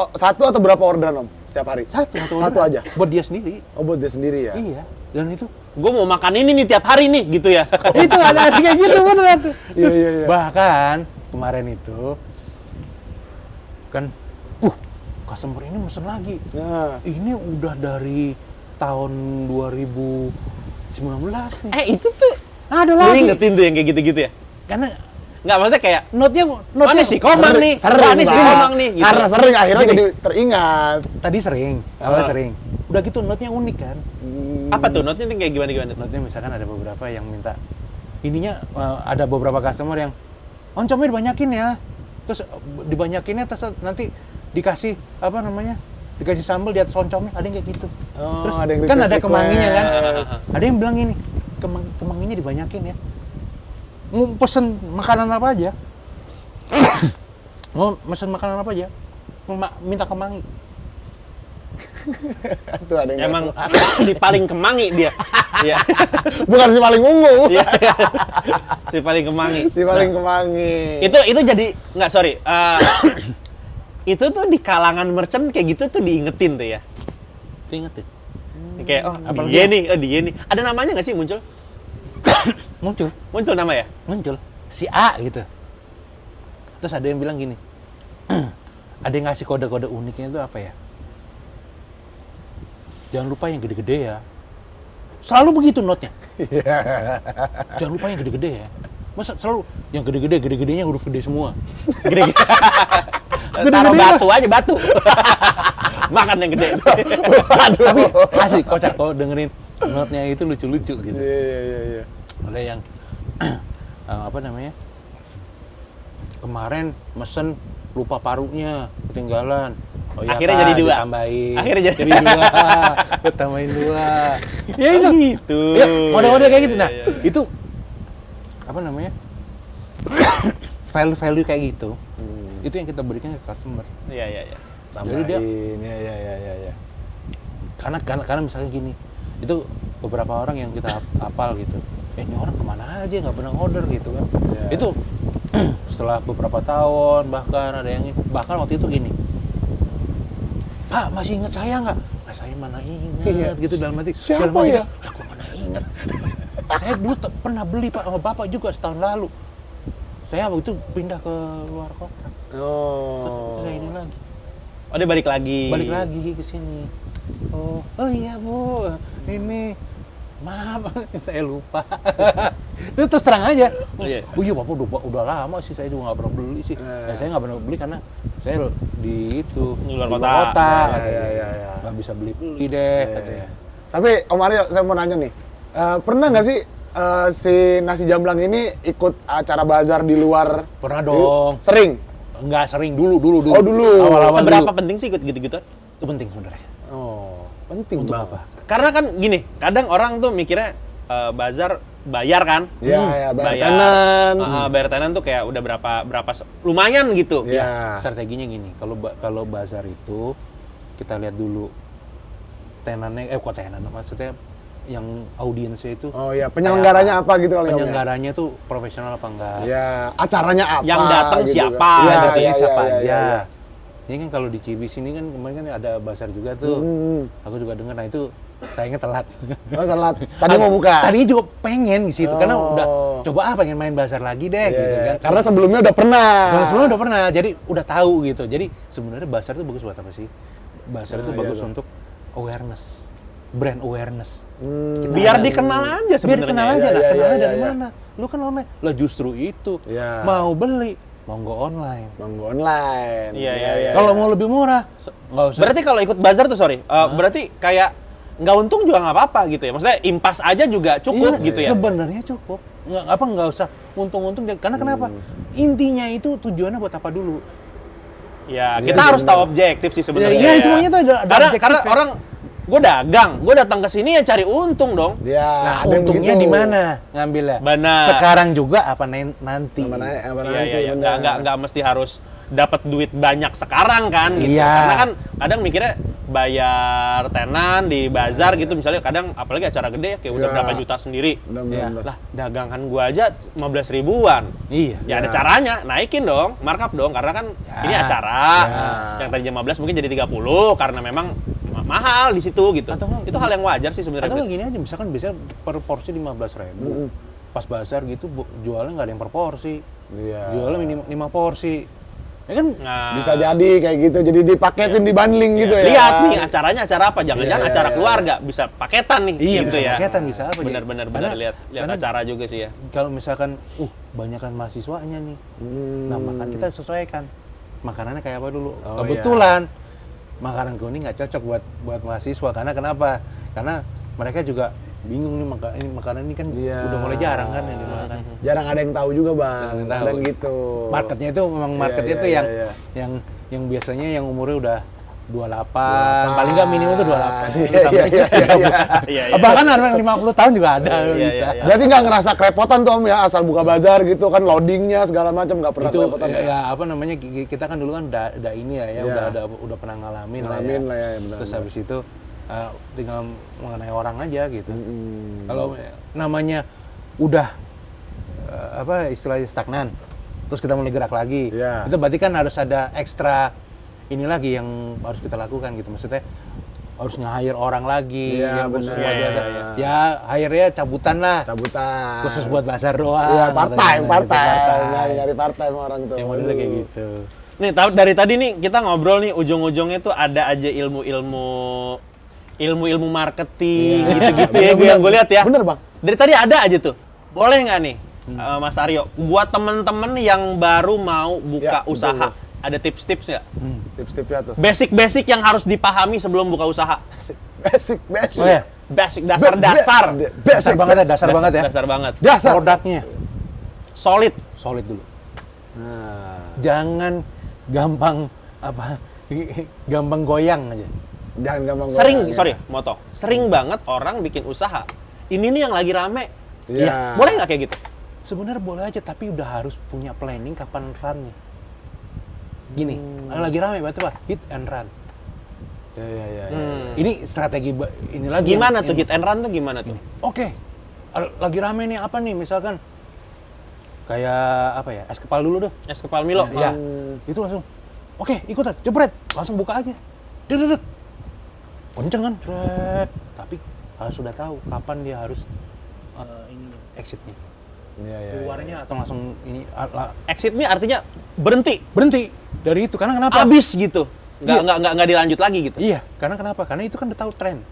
Speaker 4: atau berapa orderan Om? Setiap hari?
Speaker 2: Satu
Speaker 4: Satu aja?
Speaker 2: Buat dia sendiri.
Speaker 4: Oh, buat dia sendiri ya?
Speaker 2: Iya. Dan itu
Speaker 1: Gue mau makan ini nih tiap hari nih gitu ya.
Speaker 2: itu ada kayak gitu beneran.
Speaker 4: Iya, iya, iya.
Speaker 2: Bahkan kemarin itu kan customer ini mesen lagi.
Speaker 4: Nah.
Speaker 2: Ini udah dari tahun 2019 nih.
Speaker 1: Itu tuh
Speaker 2: Ada
Speaker 1: lu
Speaker 2: lagi.
Speaker 1: ingetin tuh yang kayak gitu-gitu ya.
Speaker 2: Karena
Speaker 1: Nggak, maksudnya kayak
Speaker 2: note-nya
Speaker 1: mana si Komang nih?
Speaker 4: Sering,
Speaker 1: Wah, nih si
Speaker 4: Bang.
Speaker 1: Komang nih gitu.
Speaker 4: Karena sering akhirnya
Speaker 2: Gini.
Speaker 4: jadi teringat.
Speaker 2: tadi sering, awalnya sering. Udah gitu note-nya unik kan.
Speaker 1: Apa tuh note-nya tuh kayak gimana?
Speaker 2: Note-nya misalkan ada beberapa yang minta ininya ada beberapa customer yang oncomnya dibanyakin ya. Terus dibanyakinnya terus nanti dikasih apa namanya? Dikasih sambal di atas oncomnya, ada yang kayak gitu.
Speaker 4: Oh,
Speaker 2: Terus
Speaker 4: ada yang
Speaker 2: kan ada
Speaker 4: request-request.
Speaker 2: kemanginya kan. Ada yang bilang ini, kemanginya dibanyakin ya. Mau pesen makanan apa aja? Mau pesen makanan apa aja? Minta kemangi.
Speaker 4: Tuh ada yang
Speaker 1: Emang si paling kemangi dia. Iya.
Speaker 4: bukan si paling ungu.
Speaker 1: Iya. Si paling kemangi.
Speaker 4: Si paling kemangi.
Speaker 1: Itu jadi nggak, sorry. Itu tuh di kalangan merchant kayak gitu tuh diingetin tuh ya.
Speaker 2: Diingetin.
Speaker 1: Kayak
Speaker 2: Apalagi
Speaker 1: dia
Speaker 2: yang-
Speaker 1: nih, dia nih. Ada namanya nggak sih muncul?
Speaker 2: Muncul.
Speaker 1: Muncul nama ya?
Speaker 2: Muncul si A gitu. Terus ada yang bilang gini, ada yang ngasih kode-kode uniknya itu apa ya? Jangan lupa yang gede-gede ya. Selalu begitu note-nya. Jangan lupa yang gede-gede ya. Masa selalu yang gede-gedenya huruf gede semua.
Speaker 1: Gede-gede. Taruh
Speaker 2: Gede-gede
Speaker 1: batu aja, batu. Makan yang gede.
Speaker 2: Tapi asli kocak kalau dengerin note-nya itu lucu-lucu gitu.
Speaker 4: Iya.
Speaker 2: Ada yang apa namanya? Kemarin mesen lupa parunya, ketinggalan. Oh iya,
Speaker 1: Akhirnya
Speaker 2: Kak,
Speaker 1: jadi 2.
Speaker 2: Ditambahin.
Speaker 1: Akhirnya jadi
Speaker 2: 2. Tambahin 2. Ya itu.
Speaker 1: Gitu.
Speaker 2: Ya, mode-mode kayak gitu. Nah,
Speaker 1: Iya.
Speaker 2: itu apa namanya? Value-value kayak gitu. Itu yang kita berikan ke customer.
Speaker 1: Iya.
Speaker 2: Jadi dia
Speaker 4: Iya.
Speaker 2: karena misalnya gini, itu beberapa orang yang kita hafal gitu. Ini orang kemana aja nggak pernah order gitu kan.
Speaker 4: Iya.
Speaker 2: Itu setelah beberapa tahun bahkan ada yang waktu itu gini, Pak masih ingat saya nggak? Nah, saya mana ingat
Speaker 4: Iya.
Speaker 2: gitu dalam hati.
Speaker 4: Siapa
Speaker 2: dalam hati,
Speaker 4: ya?
Speaker 2: Aku mana ingat. Saya dulu pernah beli Pak sama Bapak juga setahun lalu. Saya waktu itu pindah ke luar kota. Terus
Speaker 4: Oh.
Speaker 2: saya ini lagi.
Speaker 1: Oh, dia balik lagi.
Speaker 2: Balik lagi ke sini. Oh iya Bu, ini maaf saya lupa. Itu terus terang aja.
Speaker 1: Iya.
Speaker 2: Oh iya Bapak udah lama sih saya juga nggak pernah beli sih. Ya, saya nggak pernah beli karena saya di itu
Speaker 1: Di luar
Speaker 2: di
Speaker 1: kota.
Speaker 2: katanya.
Speaker 4: Iya.
Speaker 2: Nggak bisa beli deh katanya.
Speaker 4: Tapi Om Aryo, saya mau nanya nih, pernah nggak sih si Nasi Jamblang ini ikut acara bazar di luar?
Speaker 2: Pernah dong.
Speaker 4: Sering?
Speaker 2: Nggak sering dulu.
Speaker 4: Oh, dulu.
Speaker 2: Awal-awal
Speaker 1: Seberapa
Speaker 2: dulu.
Speaker 1: penting sih ikut gitu-gitu?
Speaker 2: Itu penting sebenarnya.
Speaker 4: Oh, penting
Speaker 2: Untuk
Speaker 4: banget.
Speaker 2: apa?
Speaker 1: Karena kan gini, kadang orang tuh mikirnya bazar bayar kan?
Speaker 4: Iya, bayar tenan.
Speaker 1: Bayar tenan tuh kayak udah berapa lumayan gitu.
Speaker 4: Iya.
Speaker 2: Strateginya gini, kalau bazar itu kita lihat dulu tenannya, kok tenan maksudnya yang audiensnya itu.
Speaker 4: Oh iya, penyelenggaranya apa gitu kali Om ya?
Speaker 2: Penyelenggaranya tuh profesional apa enggak?
Speaker 4: Iya, acaranya apa?
Speaker 1: Yang datang
Speaker 4: gitu
Speaker 1: siapa?
Speaker 4: kan. Iya,
Speaker 2: Datangnya
Speaker 4: iya,
Speaker 2: siapa
Speaker 4: iya,
Speaker 2: aja.
Speaker 4: iya.
Speaker 2: Ini kan kalau di Cibis ini kan kemarin kan ada bazar juga tuh. Aku juga dengar, nah itu sayangnya telat.
Speaker 4: Oh, salat. Tadi mau buka.
Speaker 2: Tadinya juga pengen di situ karena
Speaker 4: Oh.
Speaker 2: udah coba pengen main bazar lagi deh
Speaker 4: Iya,
Speaker 2: gitu
Speaker 4: iya.
Speaker 2: kan.
Speaker 4: Karena sebelumnya udah pernah.
Speaker 2: Sebelumnya udah pernah, jadi udah tahu gitu. Jadi sebenarnya bazar itu bagus buat apa sih? Bazar itu
Speaker 4: iya,
Speaker 2: bagus
Speaker 4: iya.
Speaker 2: untuk awareness, brand awareness.
Speaker 1: Biar dikenal aja
Speaker 2: Biar
Speaker 1: sebenarnya.
Speaker 2: dikenal aja,
Speaker 4: Iya,
Speaker 2: nah
Speaker 4: iya,
Speaker 2: kenalnya
Speaker 4: iya,
Speaker 2: dari
Speaker 4: iya.
Speaker 2: mana? Lu kan online. Lah justru itu.
Speaker 4: Iya.
Speaker 2: Mau beli, monggo online.
Speaker 4: Monggo online.
Speaker 1: Iya, iya.
Speaker 2: Kalau mau lebih murah, nggak usah.
Speaker 1: Berarti kalau ikut bazar tuh berarti kayak nggak untung juga nggak apa-apa gitu ya. Maksudnya impas aja juga cukup
Speaker 2: Iya,
Speaker 1: gitu ya.
Speaker 2: Sebenarnya cukup. Nggak usah untung-untung. Karena kenapa? Intinya itu tujuannya buat apa dulu?
Speaker 1: Ya, kita harus tahu objektif sih sebenarnya.
Speaker 2: Iya, semuanya tuh ada objektif
Speaker 1: karena
Speaker 2: ya.
Speaker 1: orang gue dagang, gue datang ke sini ya cari untung dong.
Speaker 4: Iya,
Speaker 2: Nah,
Speaker 4: ada yang
Speaker 2: untungnya
Speaker 4: begitu.
Speaker 2: di mana ngambilnya?
Speaker 1: Benar.
Speaker 2: Sekarang juga apa nanti?
Speaker 4: Apa
Speaker 1: Iya,
Speaker 4: nanti,
Speaker 1: iya.
Speaker 4: benar.
Speaker 1: Nggak mesti harus dapat duit banyak sekarang kan gitu.
Speaker 2: Iya.
Speaker 1: Karena kan kadang mikirnya bayar tenan di bazar gitu misalnya kadang apalagi acara gede kayak udah
Speaker 4: Iya.
Speaker 1: berapa juta sendiri.
Speaker 4: Benar.
Speaker 1: Lah, dagangan gua aja 15 ribuan.
Speaker 2: Iya.
Speaker 1: Ya ada caranya, naikin dong, markup dong karena kan ini acara.
Speaker 4: Ya.
Speaker 1: Yang tadinya 15 mungkin jadi 30 karena memang mahal di situ gitu.
Speaker 2: Atau nggak-
Speaker 1: Itu hal yang wajar sih sebenarnya.
Speaker 2: Atau gini aja, misalkan biasanya per porsi 15.000. Pas bazar gitu jualnya nggak ada yang per porsi.
Speaker 4: Iya.
Speaker 2: Jualnya minimal 5 porsi. Ya kan?
Speaker 1: Nah,
Speaker 4: Bisa jadi kayak gitu, jadi dipaketin, dibundling gitu ya.
Speaker 1: lihat nih acaranya acara apa, jangan-jangan
Speaker 4: Iya,
Speaker 1: acara
Speaker 4: iya,
Speaker 1: keluarga bisa paketan nih
Speaker 2: Iya,
Speaker 1: gitu
Speaker 2: bisa
Speaker 1: ya.
Speaker 2: paketan, bisa apa, jadi.
Speaker 1: Benar
Speaker 2: Karena-
Speaker 1: lihat
Speaker 2: karena-
Speaker 1: acara juga sih ya.
Speaker 2: Kalau misalkan banyakan mahasiswanya nih. Nah, makan kita sesuaikan. Makanannya kayak apa dulu?
Speaker 4: Oh,
Speaker 2: Kebetulan makanan kuning nggak cocok buat mahasiswa karena kenapa? Karena mereka juga bingung nih makanan ini kan
Speaker 4: Iya.
Speaker 2: udah mulai jarang kan yang dimakan.
Speaker 4: Jarang ada yang tahu juga, Bang.
Speaker 2: Jarang yang tahu.
Speaker 4: Kadang gitu.
Speaker 2: Marketnya itu memang
Speaker 4: Iya,
Speaker 2: marketnya
Speaker 4: iya,
Speaker 2: tuh
Speaker 4: iya,
Speaker 2: yang
Speaker 4: iya.
Speaker 2: yang biasanya yang umurnya udah 28, paling nggak minimum tuh 28.
Speaker 4: Iya, iya, iya, iya.
Speaker 1: Iya, iya.
Speaker 2: Bahkan ada yang 50 tahun juga ada
Speaker 1: Iya,
Speaker 2: bisa.
Speaker 1: iya.
Speaker 4: Berarti nggak ngerasa kerepotan tuh Om ya, asal buka bazar gitu kan, loadingnya segala macam nggak pernah
Speaker 2: Itu
Speaker 4: kerepotan
Speaker 2: ya apa namanya, kita kan dulu kan udah ini ya,
Speaker 4: Iya.
Speaker 2: udah pernah ngalamin
Speaker 4: Ngalamin lah ya, benar,
Speaker 2: Terus
Speaker 4: benar.
Speaker 2: habis itu tinggal mengenai orang aja gitu. Kalau namanya udah apa istilahnya stagnan, terus kita mulai gerak lagi,
Speaker 4: Iya.
Speaker 2: itu berarti kan harus ada ekstra ini lagi yang harus kita lakukan gitu. Maksudnya harus nge-hire orang lagi,
Speaker 4: Iya,
Speaker 2: yang khusus
Speaker 4: benar.
Speaker 2: buat
Speaker 1: Iya,
Speaker 2: bazar.
Speaker 1: iya,
Speaker 2: Ya hire-nya cabutan lah,
Speaker 4: Cabutan.
Speaker 2: khusus buat bazar doang.
Speaker 4: Iya, part-time,
Speaker 2: Gitu,
Speaker 4: part-time. Nyari part-time orang tuh.
Speaker 2: Yang modelnya kayak gitu.
Speaker 1: Nih, dari tadi nih kita ngobrol nih ujung-ujungnya tuh ada aja ilmu marketing gitu-gitu ya gue yang gue lihat ya.
Speaker 4: Bener, Bang.
Speaker 1: Dari tadi ada aja tuh. Boleh nggak nih Mas Aryo buat temen-temen yang baru mau buka
Speaker 4: Ya, betul,
Speaker 1: usaha,
Speaker 4: betul.
Speaker 1: ada tips-tips nggak?
Speaker 4: Tips-tipsnya tuh.
Speaker 1: Basic-basic yang harus dipahami sebelum buka usaha.
Speaker 4: Basic.
Speaker 2: Oh ya,
Speaker 1: Basic dasar.
Speaker 2: dasar banget ya, dasar banget ya.
Speaker 1: Dasar banget.
Speaker 4: Dasar.
Speaker 2: Produknya
Speaker 1: Solid.
Speaker 2: solid dulu.
Speaker 4: Nah,
Speaker 2: Jangan gampang gampang goyang aja.
Speaker 4: jangan gampang
Speaker 1: Sering,
Speaker 4: goyang, ya.
Speaker 1: sorry, motong. Sering banget orang bikin usaha. Ini nih yang lagi rame.
Speaker 4: Iya.
Speaker 1: Boleh nggak kayak gitu?
Speaker 2: Sebenarnya boleh aja, tapi udah harus punya planning kapan run-nya. Gini, lagi rame berarti apa? Hit and run.
Speaker 4: Iya.
Speaker 2: Ini strategi ini lagi.
Speaker 1: Gimana
Speaker 2: yang-
Speaker 1: tuh hit and run tuh gimana tuh?
Speaker 2: Oke, lagi rame nih apa nih misalkan kayak apa ya, es kepal dulu deh.
Speaker 1: Es kepal Milo.
Speaker 2: Ya, itu langsung. Oke, ikutan, jebret, langsung buka aja. Dededed. Kenceng kan, jebret. Tapi harus sudah tahu kapan dia harus ini exitnya.
Speaker 4: Iya.
Speaker 2: Keluarnya atau langsung ini
Speaker 1: Exit nih artinya berhenti.
Speaker 2: berhenti dari itu karena kenapa?
Speaker 1: Abis gitu. nggak dilanjut lagi gitu.
Speaker 2: Iya, karena kenapa? Karena itu kan udah tahu tren.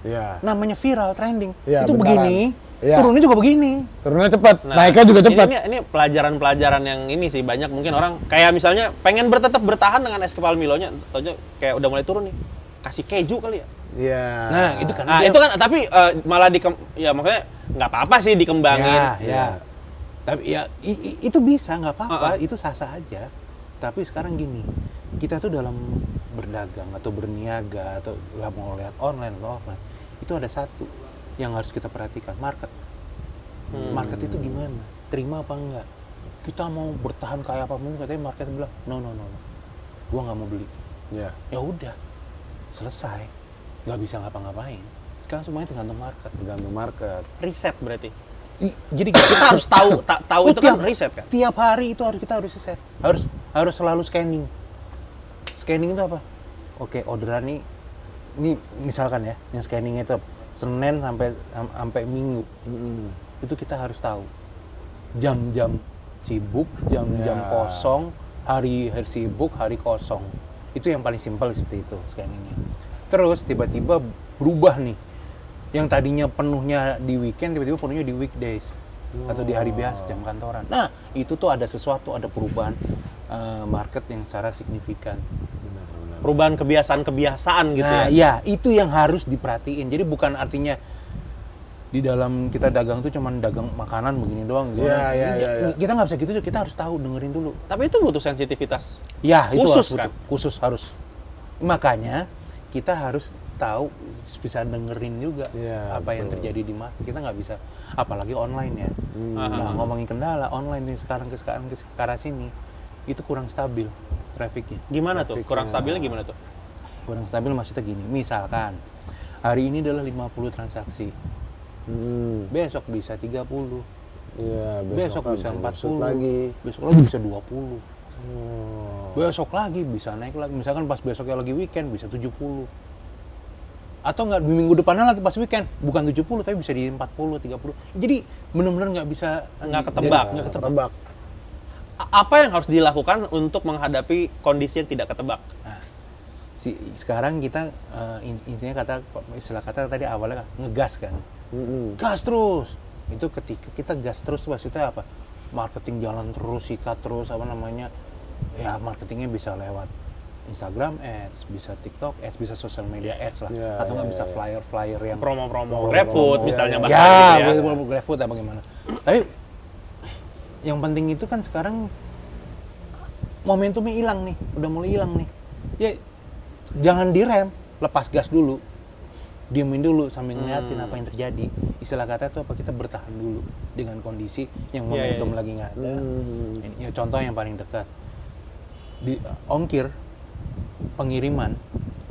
Speaker 4: Iya.
Speaker 2: Namanya viral, trending.
Speaker 4: Iya,
Speaker 2: Itu
Speaker 4: bentaran.
Speaker 2: begini,
Speaker 4: Iya.
Speaker 2: turunnya juga begini.
Speaker 4: Turunnya cepat,
Speaker 1: Nah,
Speaker 4: naiknya juga cepat.
Speaker 1: Ini pelajaran-pelajaran yang ini sih banyak mungkin orang kayak misalnya pengen tetap bertahan dengan es kepal Milonya, taunya kayak udah mulai turun nih. Kasih keju kali ya.
Speaker 4: Iya.
Speaker 2: Nah, itu kan.
Speaker 1: Nah, itu kan tapi malah ya makanya nggak apa-apa sih dikembangin.
Speaker 2: Ya. Tapi ya itu bisa, nggak apa-apa,
Speaker 1: Uh-uh.
Speaker 2: itu sah-sah aja. Tapi sekarang gini, kita tuh dalam berdagang atau berniaga atau mau lihat online atau offline, itu ada satu yang harus kita perhatikan, market. Market itu gimana? Terima apa enggak? Kita mau bertahan kayak apapun, katanya market bilang, no. Gua nggak mau beli.
Speaker 4: Iya.
Speaker 2: Ya udah, selesai. Nggak bisa ngapa-ngapain. Sekarang semuanya tergantung market.
Speaker 4: Tergantung market.
Speaker 1: Riset berarti.
Speaker 2: Jadi
Speaker 1: Kita harus tahu itu kan riset kan.
Speaker 2: Tiap hari itu kita harus riset. Harus selalu scanning. Scanning itu apa? Oke, orderan ini misalkan ya, yang scanning itu Senin sampai Minggu. Itu kita harus tahu. Jam-jam sibuk, jam-jam
Speaker 4: Ya.
Speaker 2: kosong, hari sibuk, hari kosong. Itu yang paling simpel seperti itu scanningnya. Terus tiba-tiba berubah nih. Yang tadinya penuhnya di weekend, tiba-tiba penuhnya di weekdays. Atau di hari biasa, jam kantoran. Nah, itu tuh ada sesuatu, ada perubahan market yang secara signifikan.
Speaker 1: Perubahan kebiasaan-kebiasaan gitu
Speaker 2: Nah,
Speaker 1: ya.
Speaker 2: ya, itu yang harus diperhatiin. Jadi bukan artinya di dalam kita dagang tuh cuman dagang makanan begini doang.
Speaker 4: Iya.
Speaker 2: Kita nggak bisa gitu, kita harus tahu, dengerin dulu.
Speaker 1: Tapi itu butuh sensitivitas.
Speaker 2: Ya, itu
Speaker 1: Khusus
Speaker 2: harus
Speaker 1: kan?
Speaker 2: Khusus harus. Makanya kita harus tahu, bisa dengerin juga
Speaker 4: Iya,
Speaker 2: apa yang
Speaker 4: betul.
Speaker 2: terjadi di market. Kita nggak bisa, apalagi online ya. Nah, ngomongin kendala online nih sekarang ke arah sini, itu kurang stabil trafficnya.
Speaker 1: Gimana tuh? Kurang stabilnya gimana tuh?
Speaker 2: Kurang stabil maksudnya gini, misalkan hari ini adalah 50 transaksi, besok bisa 30,
Speaker 4: Iya,
Speaker 2: besok bisa 40,
Speaker 4: lagi.
Speaker 2: besok lagi bisa 20, besok lagi bisa naik lagi. Misalkan pas besoknya lagi weekend bisa 70. Atau nggak, di minggu depannya lagi pas weekend, bukan 70 tapi bisa di 40, 30. Jadi benar-benar nggak bisa,
Speaker 1: Nggak ketebak.
Speaker 2: nggak ketebak.
Speaker 1: Apa yang harus dilakukan untuk menghadapi kondisi yang tidak ketebak?
Speaker 2: Nah, sekarang kita intinya istilah kata tadi awalnya ngegas kan. Gas terus. Itu ketika kita gas terus maksudnya apa? Marketing jalan terus, sikat terus, apa namanya? Ya marketingnya bisa lewat Instagram Ads, bisa TikTok Ads, bisa social media Ads lah.
Speaker 4: Ya,
Speaker 2: atau nggak
Speaker 4: ya,
Speaker 2: bisa
Speaker 4: ya.
Speaker 2: flyer-flyer yang
Speaker 1: Promo-promo GrabFood misalnya bahkan
Speaker 2: ya,
Speaker 1: gitu ya.
Speaker 2: GrabFood apa gimana. Tapi yang penting itu kan sekarang momentumnya hilang nih, udah mulai hilang nih. Ya jangan direm, lepas gas dulu. Diemin dulu sambil ngeliatin apa yang terjadi. Istilah kata itu apa? Kita bertahan dulu dengan kondisi yang momentum lagi nggak ada. Ini contoh yang paling dekat. Di ongkir pengiriman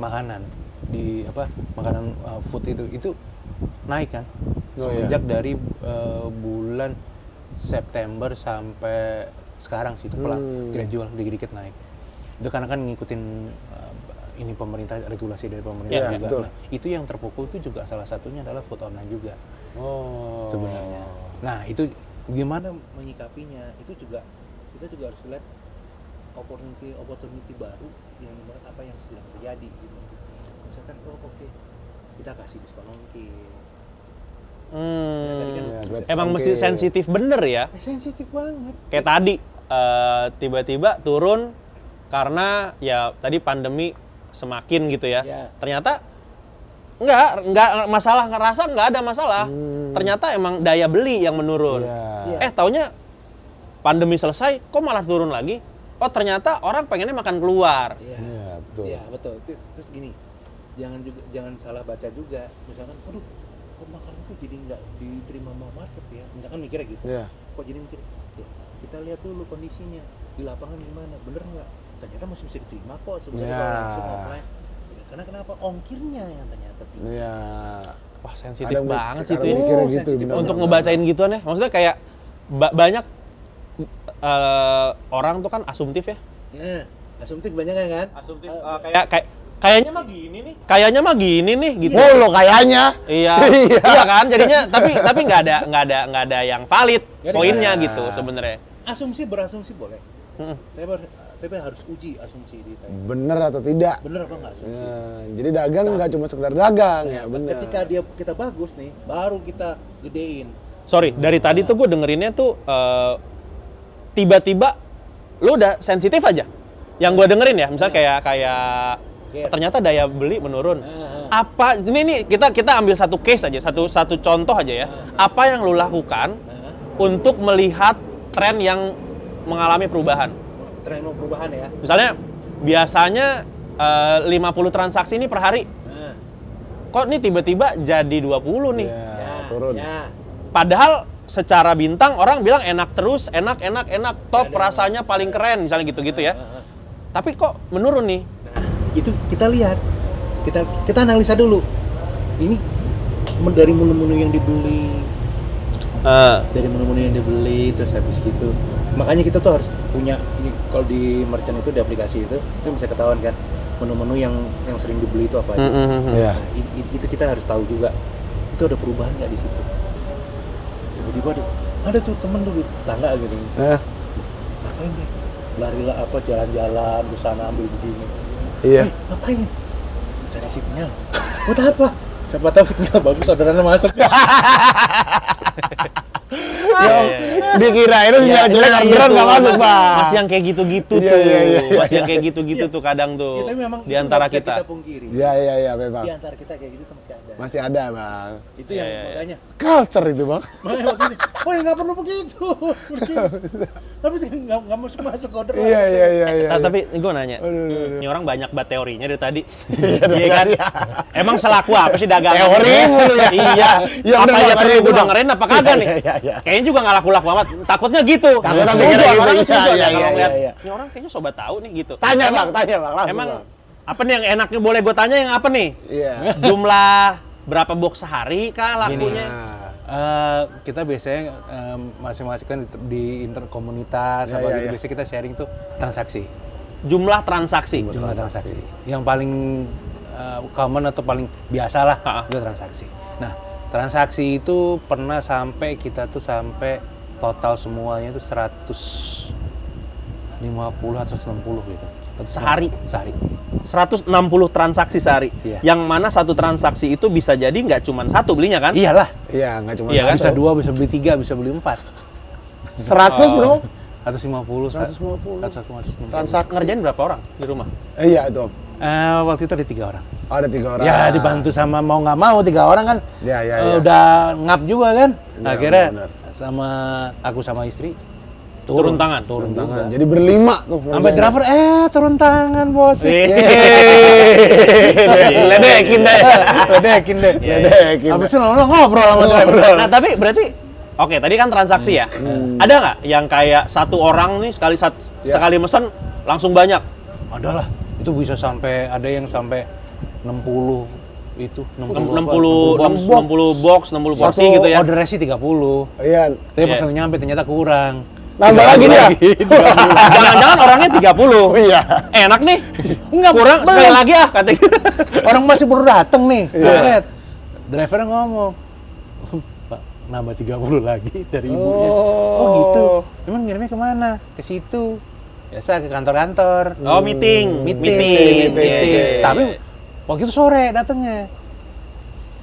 Speaker 2: makanan di makanan food itu naik kan semenjak dari bulan September sampai sekarang sih itu pelan gradual dikit-dikit naik. Itu karena kan ngikutin ini pemerintah, regulasi dari pemerintah
Speaker 4: Iya,
Speaker 2: juga.
Speaker 4: betul.
Speaker 2: Nah, itu yang terpukul itu juga salah satunya adalah food online juga sebenarnya. Nah, itu gimana menyikapinya? Itu juga kita juga harus lihat opportunity baru yang apa yang sedang terjadi gitu. Misalkan oke, kita kasih diskon ongkir. Ya, tadi kan
Speaker 1: Emang mesti sensitif bener ya.
Speaker 2: sensitif banget.
Speaker 1: Kayak tadi tiba-tiba turun karena ya tadi pandemi semakin gitu ya.
Speaker 2: Ya.
Speaker 1: Ternyata nggak masalah, ngerasa nggak ada masalah. Ternyata emang daya beli yang menurun.
Speaker 4: Iya.
Speaker 1: Taunya pandemi selesai kok malah turun lagi. Oh ternyata orang pengennya makan keluar.
Speaker 4: Iya, betul.
Speaker 2: Iya, betul. Terus gini, jangan salah baca juga. Misalkan, aduh, kok makananku jadi nggak diterima sama market ya. Misalkan mikirnya gitu.
Speaker 4: Iya.
Speaker 2: Kok jadi mikir, ya, kita lihat dulu kondisinya di lapangan gimana, bener nggak? Ternyata masih bisa diterima kok sebenarnya
Speaker 4: Iya.
Speaker 2: kalau langsung offline. Karena kenapa? Ongkirnya yang ternyata tinggi.
Speaker 4: Iya.
Speaker 1: Wah sensitif
Speaker 4: Kadang
Speaker 1: banget sih itu
Speaker 4: kadang
Speaker 1: ya.
Speaker 4: mikirnya gitu,
Speaker 2: sensitif
Speaker 4: bener.
Speaker 1: Untuk ngebacain gituan ya. Maksudnya kayak banyak orang tuh kan asumtif ya.
Speaker 2: Ya, asumtif banyak kan?
Speaker 1: Asumtif kayaknya mah gini nih. Kayaknya mah gini nih gitu.
Speaker 4: Oh, lo kayaknya.
Speaker 1: Iya. Iya kan? Jadinya tapi nggak ada yang valid
Speaker 2: Nggak ada.
Speaker 1: poinnya gitu sebenarnya.
Speaker 2: Berasumsi boleh.
Speaker 1: Mm-mm.
Speaker 2: Tapi tapi harus uji asumsi di tadi.
Speaker 4: Bener atau tidak?
Speaker 2: Bener apa nggak asumsi?
Speaker 4: Jadi dagang nggak cuma sekedar dagang ya, bener.
Speaker 2: Ketika kita bagus nih, baru kita gedein.
Speaker 1: Sorry, dari tadi tuh gue dengerinnya tuh tiba-tiba lu udah sensitif aja. Yang gue dengerin ya, misalnya kayak ternyata daya beli menurun. Apa ini kita ambil satu case aja, satu contoh aja ya. Apa yang lu lakukan untuk melihat tren yang mengalami perubahan?
Speaker 2: Tren perubahan ya.
Speaker 1: Misalnya biasanya 50 transaksi ini per hari. Kok nih tiba-tiba jadi 20 nih?
Speaker 4: Ya, turun.
Speaker 2: Ya.
Speaker 1: Padahal secara bintang orang bilang enak terus, enak, top, rasanya paling keren, misalnya gitu-gitu ya. Tapi kok menurun nih?
Speaker 2: Itu kita lihat, kita analisa dulu. Ini dari menu-menu yang dibeli, terus habis gitu. Makanya kita tuh harus punya ini, kalau di merchant itu, di aplikasi itu bisa ketahuan kan menu-menu yang sering dibeli itu apa aja.
Speaker 4: Iya.
Speaker 2: Nah, itu kita harus tahu juga. Itu ada perubahan nggak di situ? Tiba-tiba ada tuh temen tuh di tangga gitu. Ngapain deh? Larilah apa jalan-jalan ke sana ambil begini.
Speaker 4: Iya.
Speaker 2: Ngapain? Cari signal. Buat apa? Siapa tahu signal bagus, saudaranya masuk.
Speaker 4: Dikira itu sinyal jelek orderan nggak masuk, Pak.
Speaker 1: Masih yang kayak gitu-gitu
Speaker 4: Iya,
Speaker 1: tuh.
Speaker 4: iya.
Speaker 1: Masih yang kayak gitu-gitu tuh kadang tuh.
Speaker 2: Tapi memang
Speaker 1: di antara kita.
Speaker 2: pungkiri.
Speaker 4: Iya, memang.
Speaker 2: Di antara kita kayak gitu tuh masih ada.
Speaker 4: Masih ada, Bang.
Speaker 2: Itu yang
Speaker 1: Iya.
Speaker 2: makanya.
Speaker 4: Culture itu, Bang.
Speaker 2: Makanya waktu itu, oh ya nggak perlu begitu. Tapi sih nggak masuk order.
Speaker 4: Iya.
Speaker 1: Tapi gue nanya,
Speaker 4: Aduh.
Speaker 1: ini orang banyak banget teorinya dari tadi. Iya kan? Emang selaku apa sih dagangan?
Speaker 4: Teori mulu ya.
Speaker 1: Iya.
Speaker 4: Iya,
Speaker 1: Apa
Speaker 4: bener,
Speaker 1: ya
Speaker 4: Bang.
Speaker 1: perlu gue dengerin apa kagak nih?
Speaker 4: Iya.
Speaker 1: Kayaknya juga nggak laku-laku amat. Takutnya gitu.
Speaker 4: Takutnya
Speaker 1: Suzon,
Speaker 4: mikirnya gitu.
Speaker 1: orang
Speaker 4: Iya,
Speaker 1: suzon ya
Speaker 4: iya,
Speaker 1: kalau ngeliat,
Speaker 4: iya.
Speaker 1: ini orang kayaknya sobat tahu nih gitu.
Speaker 4: Tanya, Bang, langsung.
Speaker 1: Emang
Speaker 4: Bang.
Speaker 1: apa nih yang enaknya boleh gue tanya yang apa nih?
Speaker 4: Iya.
Speaker 1: Jumlah berapa box sehari kah lakunya?
Speaker 2: Kita biasanya masing-masing kan di interkomunitas
Speaker 4: Ya,
Speaker 2: apa
Speaker 4: ya,
Speaker 2: gitu,
Speaker 4: ya.
Speaker 2: biasanya kita sharing tuh transaksi.
Speaker 1: Jumlah transaksi.
Speaker 2: Jumlah transaksi. Yang paling common atau paling biasa lah itu transaksi. Nah, transaksi itu pernah sampai kita tuh sampai total semuanya itu 150 atau 160 gitu.
Speaker 1: Sehari?
Speaker 2: Sehari.
Speaker 1: 160 transaksi sehari.
Speaker 2: Iya.
Speaker 1: Yang mana satu transaksi itu bisa jadi nggak cuma satu belinya kan?
Speaker 2: Iyalah.
Speaker 4: Iya, nggak cuma
Speaker 1: Iya kan?
Speaker 2: Bisa 2, bisa beli 3, bisa beli 4.
Speaker 4: 100, Bro.
Speaker 2: 150,
Speaker 4: 150.
Speaker 2: 150.
Speaker 4: Transaksi.
Speaker 1: Ngerjain berapa orang di rumah?
Speaker 4: Iya, itu. Om.
Speaker 2: Waktu itu ada 3 orang.
Speaker 4: Oh, ada 3 orang.
Speaker 2: Ya dibantu sama mau nggak mau 3 orang kan.
Speaker 4: Iya.
Speaker 2: Udah ngap juga kan.
Speaker 4: Benar,
Speaker 2: Akhirnya
Speaker 4: benar.
Speaker 2: sama aku sama istri
Speaker 1: Turun tangan?
Speaker 2: Turun
Speaker 4: Tangan.
Speaker 2: juga.
Speaker 4: Jadi berlima tuh.
Speaker 2: Sampai driver turun tangan bos.
Speaker 1: Ledekin deh.
Speaker 2: Ledekin deh.
Speaker 1: Iya, iya.
Speaker 4: Ledekin.
Speaker 2: Habis itu lama ngobrol sama driver.
Speaker 1: Nah tapi berarti, oke tadi kan transaksi ya. Ada nggak yang kayak satu orang nih sekali mesen langsung banyak?
Speaker 2: Adalah. Itu bisa sampai ada yang sampai 60 itu
Speaker 1: 60 box, 60 porsi
Speaker 2: Satu
Speaker 1: gitu ya?
Speaker 2: ordernya sih 30.
Speaker 4: Iya.
Speaker 2: Tapi pas
Speaker 1: Iya.
Speaker 2: nyampe ternyata kurang.
Speaker 4: Nambah lagi dia.
Speaker 1: Jangan-jangan orangnya 30.
Speaker 4: Iya.
Speaker 1: Enak nih.
Speaker 2: Enggak,
Speaker 1: Kurang
Speaker 2: belum.
Speaker 1: sekali lagi ah katanya.
Speaker 2: Orang masih baru dateng nih.
Speaker 4: Iya.
Speaker 2: Lihat. Drivernya ngomong, Pak, nambah 30 lagi dari ibunya. Oh gitu. Emang ngirimnya kemana? Ke situ. Biasa ke kantor-kantor.
Speaker 1: Oh meeting.
Speaker 2: Meeting.
Speaker 1: Iya.
Speaker 2: Tapi waktu itu sore datangnya.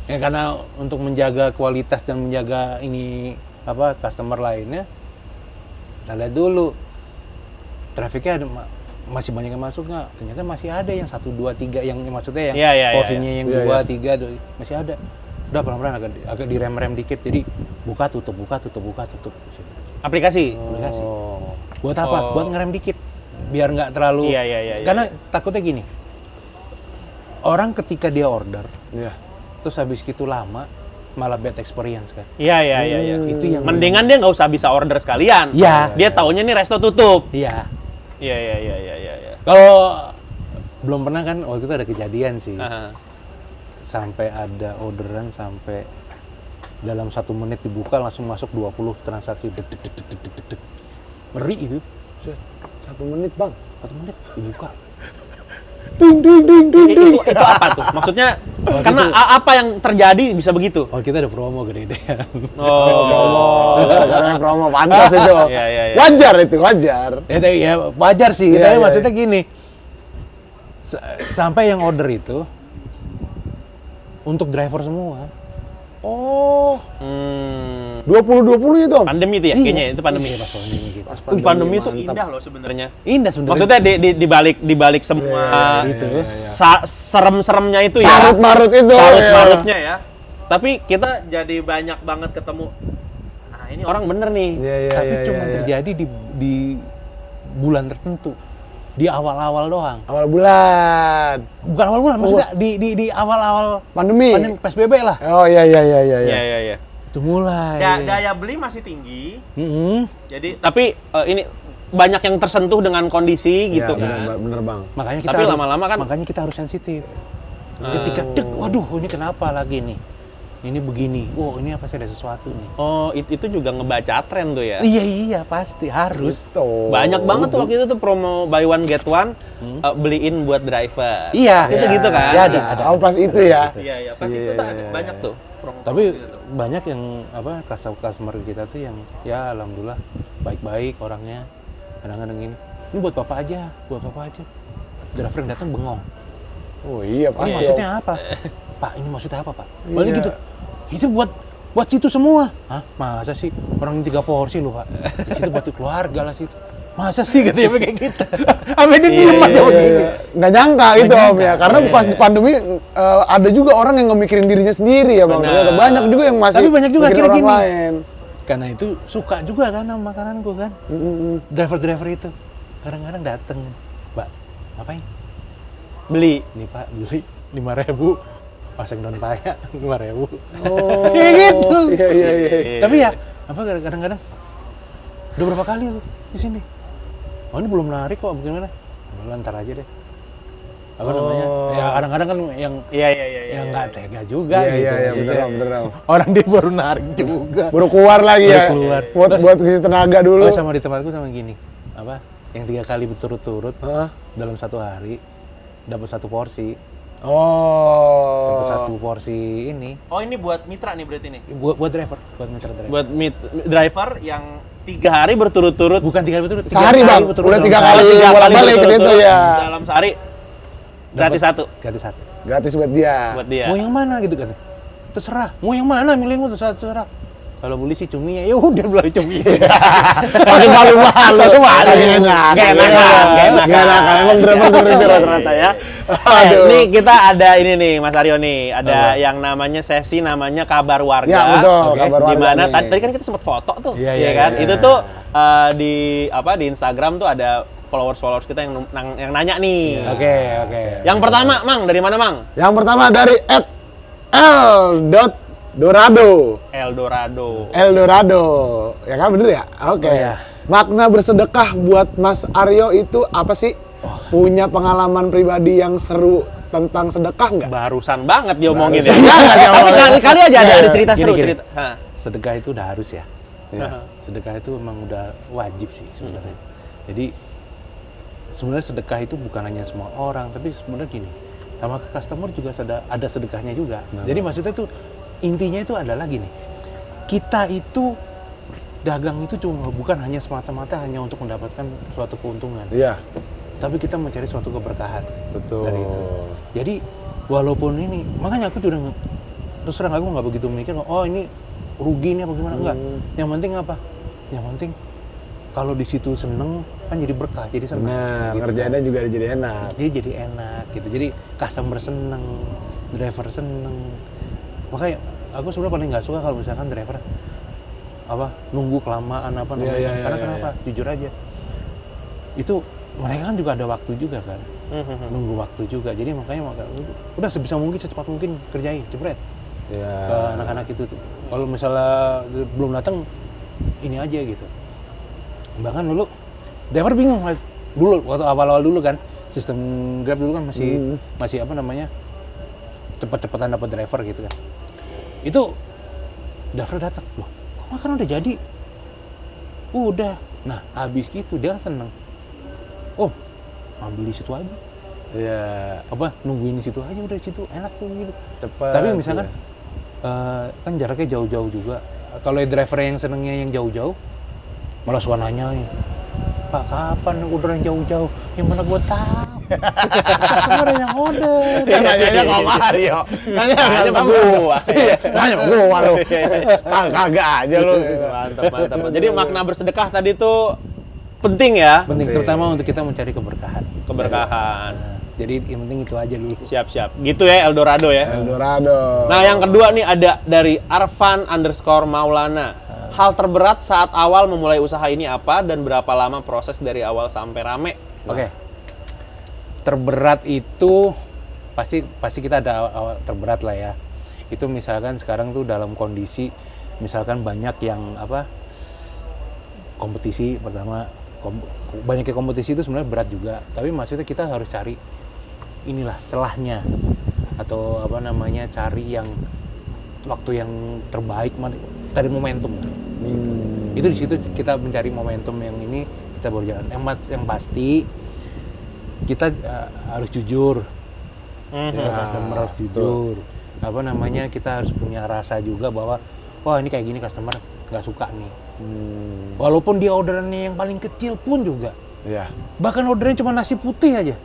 Speaker 2: Ya karena untuk menjaga kualitas dan menjaga ini customer lainnya. Kita lihat dulu. Trafiknya ada masih banyak yang masuk nggak? Ternyata masih ada yang 1, 2, 3 yang maksudnya yang
Speaker 1: Iya,
Speaker 2: porsinya yang
Speaker 4: Iya,
Speaker 2: 2, 3 masih ada. Udah pelan-pelan agak direm-rem dikit. Jadi buka tutup.
Speaker 1: Aplikasi.
Speaker 2: Aplikasi. Buat apa? Buat ngerem dikit. Biar nggak terlalu.
Speaker 1: Iya.
Speaker 2: Karena takutnya gini. Orang ketika dia order,
Speaker 4: Iya.
Speaker 2: terus habis gitu lama, malah bad experience kan.
Speaker 1: Iya.
Speaker 2: Itu yang
Speaker 1: Mendingan dia nggak usah bisa order sekalian.
Speaker 2: Iya.
Speaker 1: Dia taunya nih resto tutup.
Speaker 2: Iya.
Speaker 1: Iya.
Speaker 2: Kalau belum pernah kan waktu itu ada kejadian sih.
Speaker 1: Aha.
Speaker 2: Sampai ada orderan sampai dalam 1 menit dibuka langsung masuk 20 transaksi. Dek. Ngeri itu.
Speaker 4: 1 menit, Bang.
Speaker 2: 1 menit dibuka.
Speaker 4: Ding.
Speaker 1: Itu apa tuh? Maksudnya karena apa yang terjadi bisa begitu?
Speaker 2: Oh kita ada promo gede-gedean.
Speaker 1: Oh.
Speaker 4: promo pantas itu.
Speaker 1: Iya, iya, iya.
Speaker 4: Wajar itu, wajar.
Speaker 2: Ya, tapi ya wajar sih,
Speaker 4: Iya,
Speaker 2: tapi
Speaker 4: iya,
Speaker 2: maksudnya gini, sampai yang order itu untuk driver semua.
Speaker 4: Oh,
Speaker 1: Hmm.
Speaker 4: 2020 itu, Om.
Speaker 1: Pandemi itu ya, kayaknya itu pandemi.
Speaker 2: Iya, pas pandemi gitu.
Speaker 1: Pandemi itu
Speaker 4: mantap.
Speaker 1: indah loh sebenarnya.
Speaker 2: Indah sebenarnya.
Speaker 1: Maksudnya di balik semua
Speaker 2: gitu.
Speaker 1: serem-seremnya itu ya.
Speaker 4: Carut-marut itu.
Speaker 1: Carut-marutnya ya. Tapi kita jadi banyak banget ketemu. Nah, ini orang bener nih.
Speaker 4: Iya.
Speaker 2: Tapi cuma terjadi di bulan tertentu. Di awal-awal doang.
Speaker 4: Awal bulan.
Speaker 2: Bukan awal bulan, maksudnya di awal-awal
Speaker 4: Pandemi.
Speaker 2: PSBB lah.
Speaker 4: Oh iya.
Speaker 1: Iya, iya.
Speaker 2: Itu mulai.
Speaker 1: Daya beli masih tinggi.
Speaker 2: Mm-mm.
Speaker 1: Jadi tapi ini banyak yang tersentuh dengan kondisi gitu
Speaker 4: Iya,
Speaker 1: kan.
Speaker 4: bener Bang.
Speaker 2: Makanya kita
Speaker 1: Tapi
Speaker 2: harus,
Speaker 1: lama-lama kan-
Speaker 2: makanya kita harus sensitif. Ketika cek, waduh ini kenapa lagi nih? Ini begini. Wow, ini apa sih ada sesuatu nih?
Speaker 1: Oh, itu juga ngebaca tren tuh ya.
Speaker 2: Iya, pasti harus.
Speaker 4: Tuh.
Speaker 1: Banyak banget tuh waktu itu tuh promo buy one get one beliin buat driver.
Speaker 2: Iya.
Speaker 1: Itu gitu kan?
Speaker 2: Ya, ada.
Speaker 4: Oh, pas itu ya.
Speaker 1: Iya, pas itu tuh ada banyak tuh promo.
Speaker 2: Tapi banyak yang customer kita tuh yang ya alhamdulillah baik-baik orangnya. Kadang-kadang ini buat bapak aja. Driver yang datang bengong.
Speaker 4: Oh iya,
Speaker 2: Mas
Speaker 4: pasti.
Speaker 2: maksudnya apa? Pak, ini maksudnya apa, Pak? Balik gitu. Itu buat situ semua. Hah? Masa sih? Orang ini 3 porsi loh, Pak. Di situ buat keluarga lah situ. Masa sih katanya kayak gitu. Sampai dia diem aja begini.
Speaker 4: Nggak nyangka itu
Speaker 2: Nggak
Speaker 4: Om
Speaker 2: nyangka.
Speaker 4: ya, karena pas di pandemi ada juga orang yang nggak mikirin dirinya sendiri ya Bang.
Speaker 1: Benar.
Speaker 4: Ternyata banyak juga yang masih
Speaker 2: Tapi banyak juga
Speaker 4: mikirin
Speaker 2: akhirnya
Speaker 4: orang
Speaker 2: gini.
Speaker 4: lain.
Speaker 2: Karena itu suka juga kan sama makananku kan. Driver-driver itu kadang-kadang dateng, Mbak, ngapain?
Speaker 1: Beli.
Speaker 2: Nih Pak, beli 5.000, pasang daun paya 5.000.
Speaker 4: Oh,
Speaker 2: Kayak gitu.
Speaker 4: Iya.
Speaker 2: Tapi ya, apa kadang-kadang udah berapa kali lu di sini? Oh ini belum narik kok, bagaimana? Ntar aja deh. Apa namanya? Ya kadang-kadang kan yang
Speaker 1: Iya.
Speaker 2: yang nggak tega juga
Speaker 4: Iya,
Speaker 2: gitu.
Speaker 4: iya,
Speaker 2: Maksudnya,
Speaker 4: bener, Om.
Speaker 2: orang dia baru narik juga.
Speaker 4: Baru keluar lagi ya.
Speaker 2: Baru keluar.
Speaker 4: Buat isi tenaga dulu.
Speaker 2: Oh, sama di tempatku sama gini. Apa? Yang 3 kali berturut-turut
Speaker 4: Hah?
Speaker 2: dalam 1 hari dapat 1 porsi.
Speaker 4: Oh.
Speaker 2: Dapat 1 porsi ini
Speaker 1: Oh, ini buat mitra nih berarti nih.
Speaker 2: buat driver, buat mitra driver.
Speaker 1: Buat driver yang 3 hari berturut-turut.
Speaker 2: Bukan 3 kali berturut.
Speaker 4: Sehari, Bang. Udah 3
Speaker 1: Kalau
Speaker 4: kali
Speaker 1: 3
Speaker 4: bolak-balik ke situ
Speaker 1: berturut-turut
Speaker 4: ya.
Speaker 1: Dalam sehari gratis 1
Speaker 2: Gratis 1.
Speaker 4: Gratis buat dia.
Speaker 1: buat dia.
Speaker 2: Mau yang mana gitu kan? Terserah. Mau yang mana milihmu terserah. Kalau beli sih cuminya, ya udah beli cumi.
Speaker 4: Pakai malu-malu. Gak enak.
Speaker 1: Gak enak.
Speaker 4: Emang driver seperti itu rata-rata ya. Aduh.
Speaker 1: Nih kita ada ini nih Mas Aryo nih, ada yang namanya sesi namanya kabar warga.
Speaker 4: Ya, betul,
Speaker 2: Oke.
Speaker 4: kabar warga.
Speaker 1: Dimana
Speaker 4: nih.
Speaker 1: tadi kan kita sempat foto tuh,
Speaker 2: Iya,
Speaker 1: iya
Speaker 2: iya,
Speaker 1: kan?
Speaker 2: iya.
Speaker 1: Itu tuh di Instagram tuh ada followers kita yang nanya nih.
Speaker 2: Oke.
Speaker 1: Yang pertama, Mang, dari mana, Mang?
Speaker 4: Yang pertama dari @l.dorado.
Speaker 1: Eldorado.
Speaker 4: Ya kan bener ya? Oke.
Speaker 2: Oh, iya.
Speaker 4: Makna bersedekah buat Mas Aryo itu apa sih? Punya pengalaman pribadi yang seru tentang sedekah nggak?
Speaker 1: Barusan banget diomongin ya.
Speaker 4: Barusan banget
Speaker 1: Tapi
Speaker 4: diomongin.
Speaker 1: kali aja ada cerita
Speaker 2: Gini,
Speaker 1: seru
Speaker 2: gini.
Speaker 1: cerita. Hah.
Speaker 2: Sedekah itu udah harus ya.
Speaker 4: Iya.
Speaker 2: Sedekah itu memang udah wajib sih sebenarnya. Jadi sebenarnya sedekah itu bukan hanya semua orang, tapi sebenarnya gini, sama ke customer juga ada sedekahnya juga. Jadi maksudnya tuh intinya itu adalah gini, kita itu dagang itu cuma bukan hanya semata-mata hanya untuk mendapatkan suatu keuntungan,
Speaker 4: Iya.
Speaker 2: tapi kita mencari suatu keberkahan
Speaker 4: Betul.
Speaker 2: dari itu. Jadi walaupun ini, makanya aku juga terus terang aku nggak begitu mikir, oh ini rugi nih apa gimana, enggak. Yang penting apa? Yang penting kalau di situ seneng kan jadi berkah, jadi seneng.
Speaker 4: Nah,
Speaker 2: gitu
Speaker 4: kerjaannya
Speaker 2: kan.
Speaker 4: juga jadi enak.
Speaker 2: Jadi enak gitu. Jadi customer seneng, driver seneng. Makanya aku sebenarnya paling nggak suka kalau misalkan driver apa nunggu kelamaan apa namanya.
Speaker 4: Iya,
Speaker 2: Karena
Speaker 4: iya,
Speaker 2: kenapa? Jujur aja. Itu mereka kan juga ada waktu juga kan. Nunggu waktu juga. Jadi makanya udah sebisa mungkin secepat mungkin kerjain, cepet.
Speaker 4: Iya.
Speaker 2: Ke anak-anak itu tuh. Kalau misalnya belum datang ini aja gitu. Bahkan dulu driver bingung dulu waktu awal-awal dulu kan sistem Grab dulu kan masih apa namanya cepet-cepetan dapat driver gitu kan. Itu driver datang, loh kok makan udah jadi? Udah. Nah habis gitu dia kan seneng. Oh ambil di situ aja.
Speaker 4: Iya.
Speaker 2: Apa nungguin di situ aja udah di situ enak tuh gitu.
Speaker 4: Cepet.
Speaker 2: Tapi misalkan kan jaraknya jauh-jauh juga, kalau driver yang senengnya yang jauh-jauh, malah suka nanyain, Pak kapan order yang jauh-jauh? Yang mana gua tahu? Customer yang order.
Speaker 4: Kan nanyanya ke Mario. Nanya
Speaker 1: sama gua.
Speaker 4: Nanya sama gua lu. Kagak aja lu.
Speaker 1: Mantap. Jadi makna bersedekah tadi tuh penting ya.
Speaker 2: Penting, terutama untuk kita mencari keberkahan.
Speaker 1: Keberkahan.
Speaker 2: Nah, jadi yang penting itu aja dulu.
Speaker 1: Siap. Gitu ya Eldorado ya.
Speaker 4: Eldorado.
Speaker 1: Nah yang kedua nih ada dari Arfan_Maulana. Hal terberat saat awal memulai usaha ini apa dan berapa lama proses dari awal sampai rame?
Speaker 2: Oke. Terberat itu pasti kita ada awal terberat lah ya. Itu misalkan sekarang tuh dalam kondisi misalkan banyak yang kompetisi pertama banyaknya kompetisi itu sebenarnya berat juga. Tapi maksudnya kita harus cari inilah celahnya atau cari yang waktu yang terbaik dari momentum. Itu di situ kita mencari momentum yang ini kita baru jalan. Yang pasti kita harus jujur, customer harus jujur. Kita harus punya rasa juga bahwa wah ini kayak gini customer nggak suka nih. Walaupun dia orderannya yang paling kecil pun juga.
Speaker 4: Iya.
Speaker 2: Bahkan ordernya cuma nasi putih aja.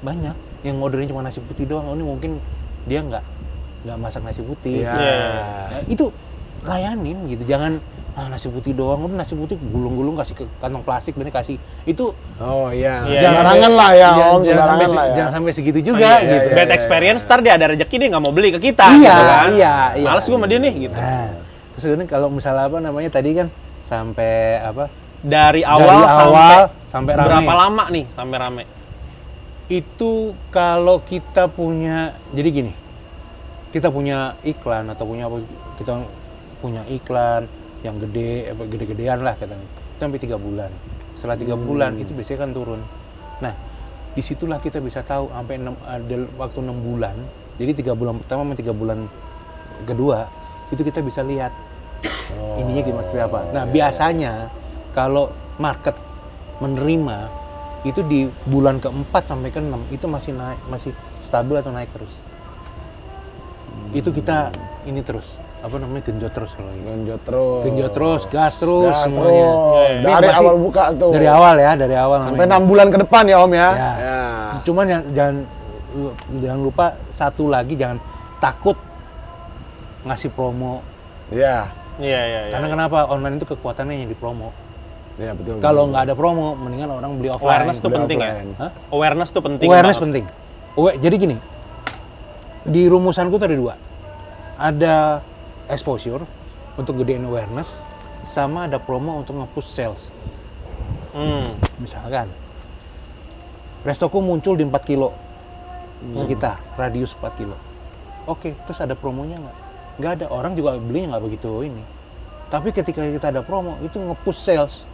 Speaker 2: Banyak yang ordernya cuma nasi putih doang. Ini mungkin dia nggak masak nasi putih.
Speaker 4: Iya.
Speaker 2: Nah, itu layanin gitu, jangan nasi putih doang, udah nasi putih gulung-gulung kasih ke kantong plastik dan kasih itu.
Speaker 4: Oh iya.
Speaker 1: Iya.
Speaker 4: Sembarangan lah ya Om, sembarangan lah ya.
Speaker 2: Jangan sampai segitu juga gitu.
Speaker 1: Bad experience, ntar dia ada rezeki dia nggak mau beli ke kita
Speaker 2: Iya,
Speaker 1: gitu kan.
Speaker 2: iya.
Speaker 1: Males gue sama dia nih gitu.
Speaker 2: Nah, terus ini kalau misalnya tadi kan sampai
Speaker 1: Dari awal
Speaker 2: sampai rame.
Speaker 1: berapa lama nih sampai rame?
Speaker 2: Itu kalau kita punya, jadi gini, kita punya iklan atau kita punya iklan yang gede-gedean lah katanya, sampai 3 bulan. Setelah 3 bulan itu biasanya kan turun. Nah, disitulah kita bisa tahu sampai ada waktu 6 bulan. Jadi 3 bulan pertama sama 3 bulan kedua itu kita bisa lihat ininya gimana seperti apa. Nah, biasanya kalau market menerima itu di bulan ke-4 sampai ke-6 itu masih naik, masih stabil atau naik terus. Itu kita ini terus genjot terus kalau ini. Genjot terus, gas terus semuanya.
Speaker 4: Dari awal buka tuh.
Speaker 2: Dari awal
Speaker 4: sampai 6 bulan ke depan ya Om ya.
Speaker 2: Ya. Cuman jangan lupa satu lagi, jangan takut ngasih promo.
Speaker 4: Iya.
Speaker 1: Iya.
Speaker 2: Karena kenapa? Online itu kekuatannya yang di promo.
Speaker 4: Iya betul.
Speaker 2: Kalau nggak ada promo, mendingan orang beli offline.
Speaker 1: Awareness tuh penting ya.
Speaker 2: Hah?
Speaker 1: Awareness tuh penting.
Speaker 2: Awareness
Speaker 1: banget.
Speaker 2: penting. Jadi gini, di rumusanku tuh ada 2. Ada exposure untuk gedein awareness, sama ada promo untuk nge-push sales. Misalkan, restoku muncul di 4 kilo sekitar, radius 4 kilo. Oke, terus ada promonya nggak? Nggak ada, orang juga belinya nggak begitu ini. Tapi ketika kita ada promo, itu nge-push sales.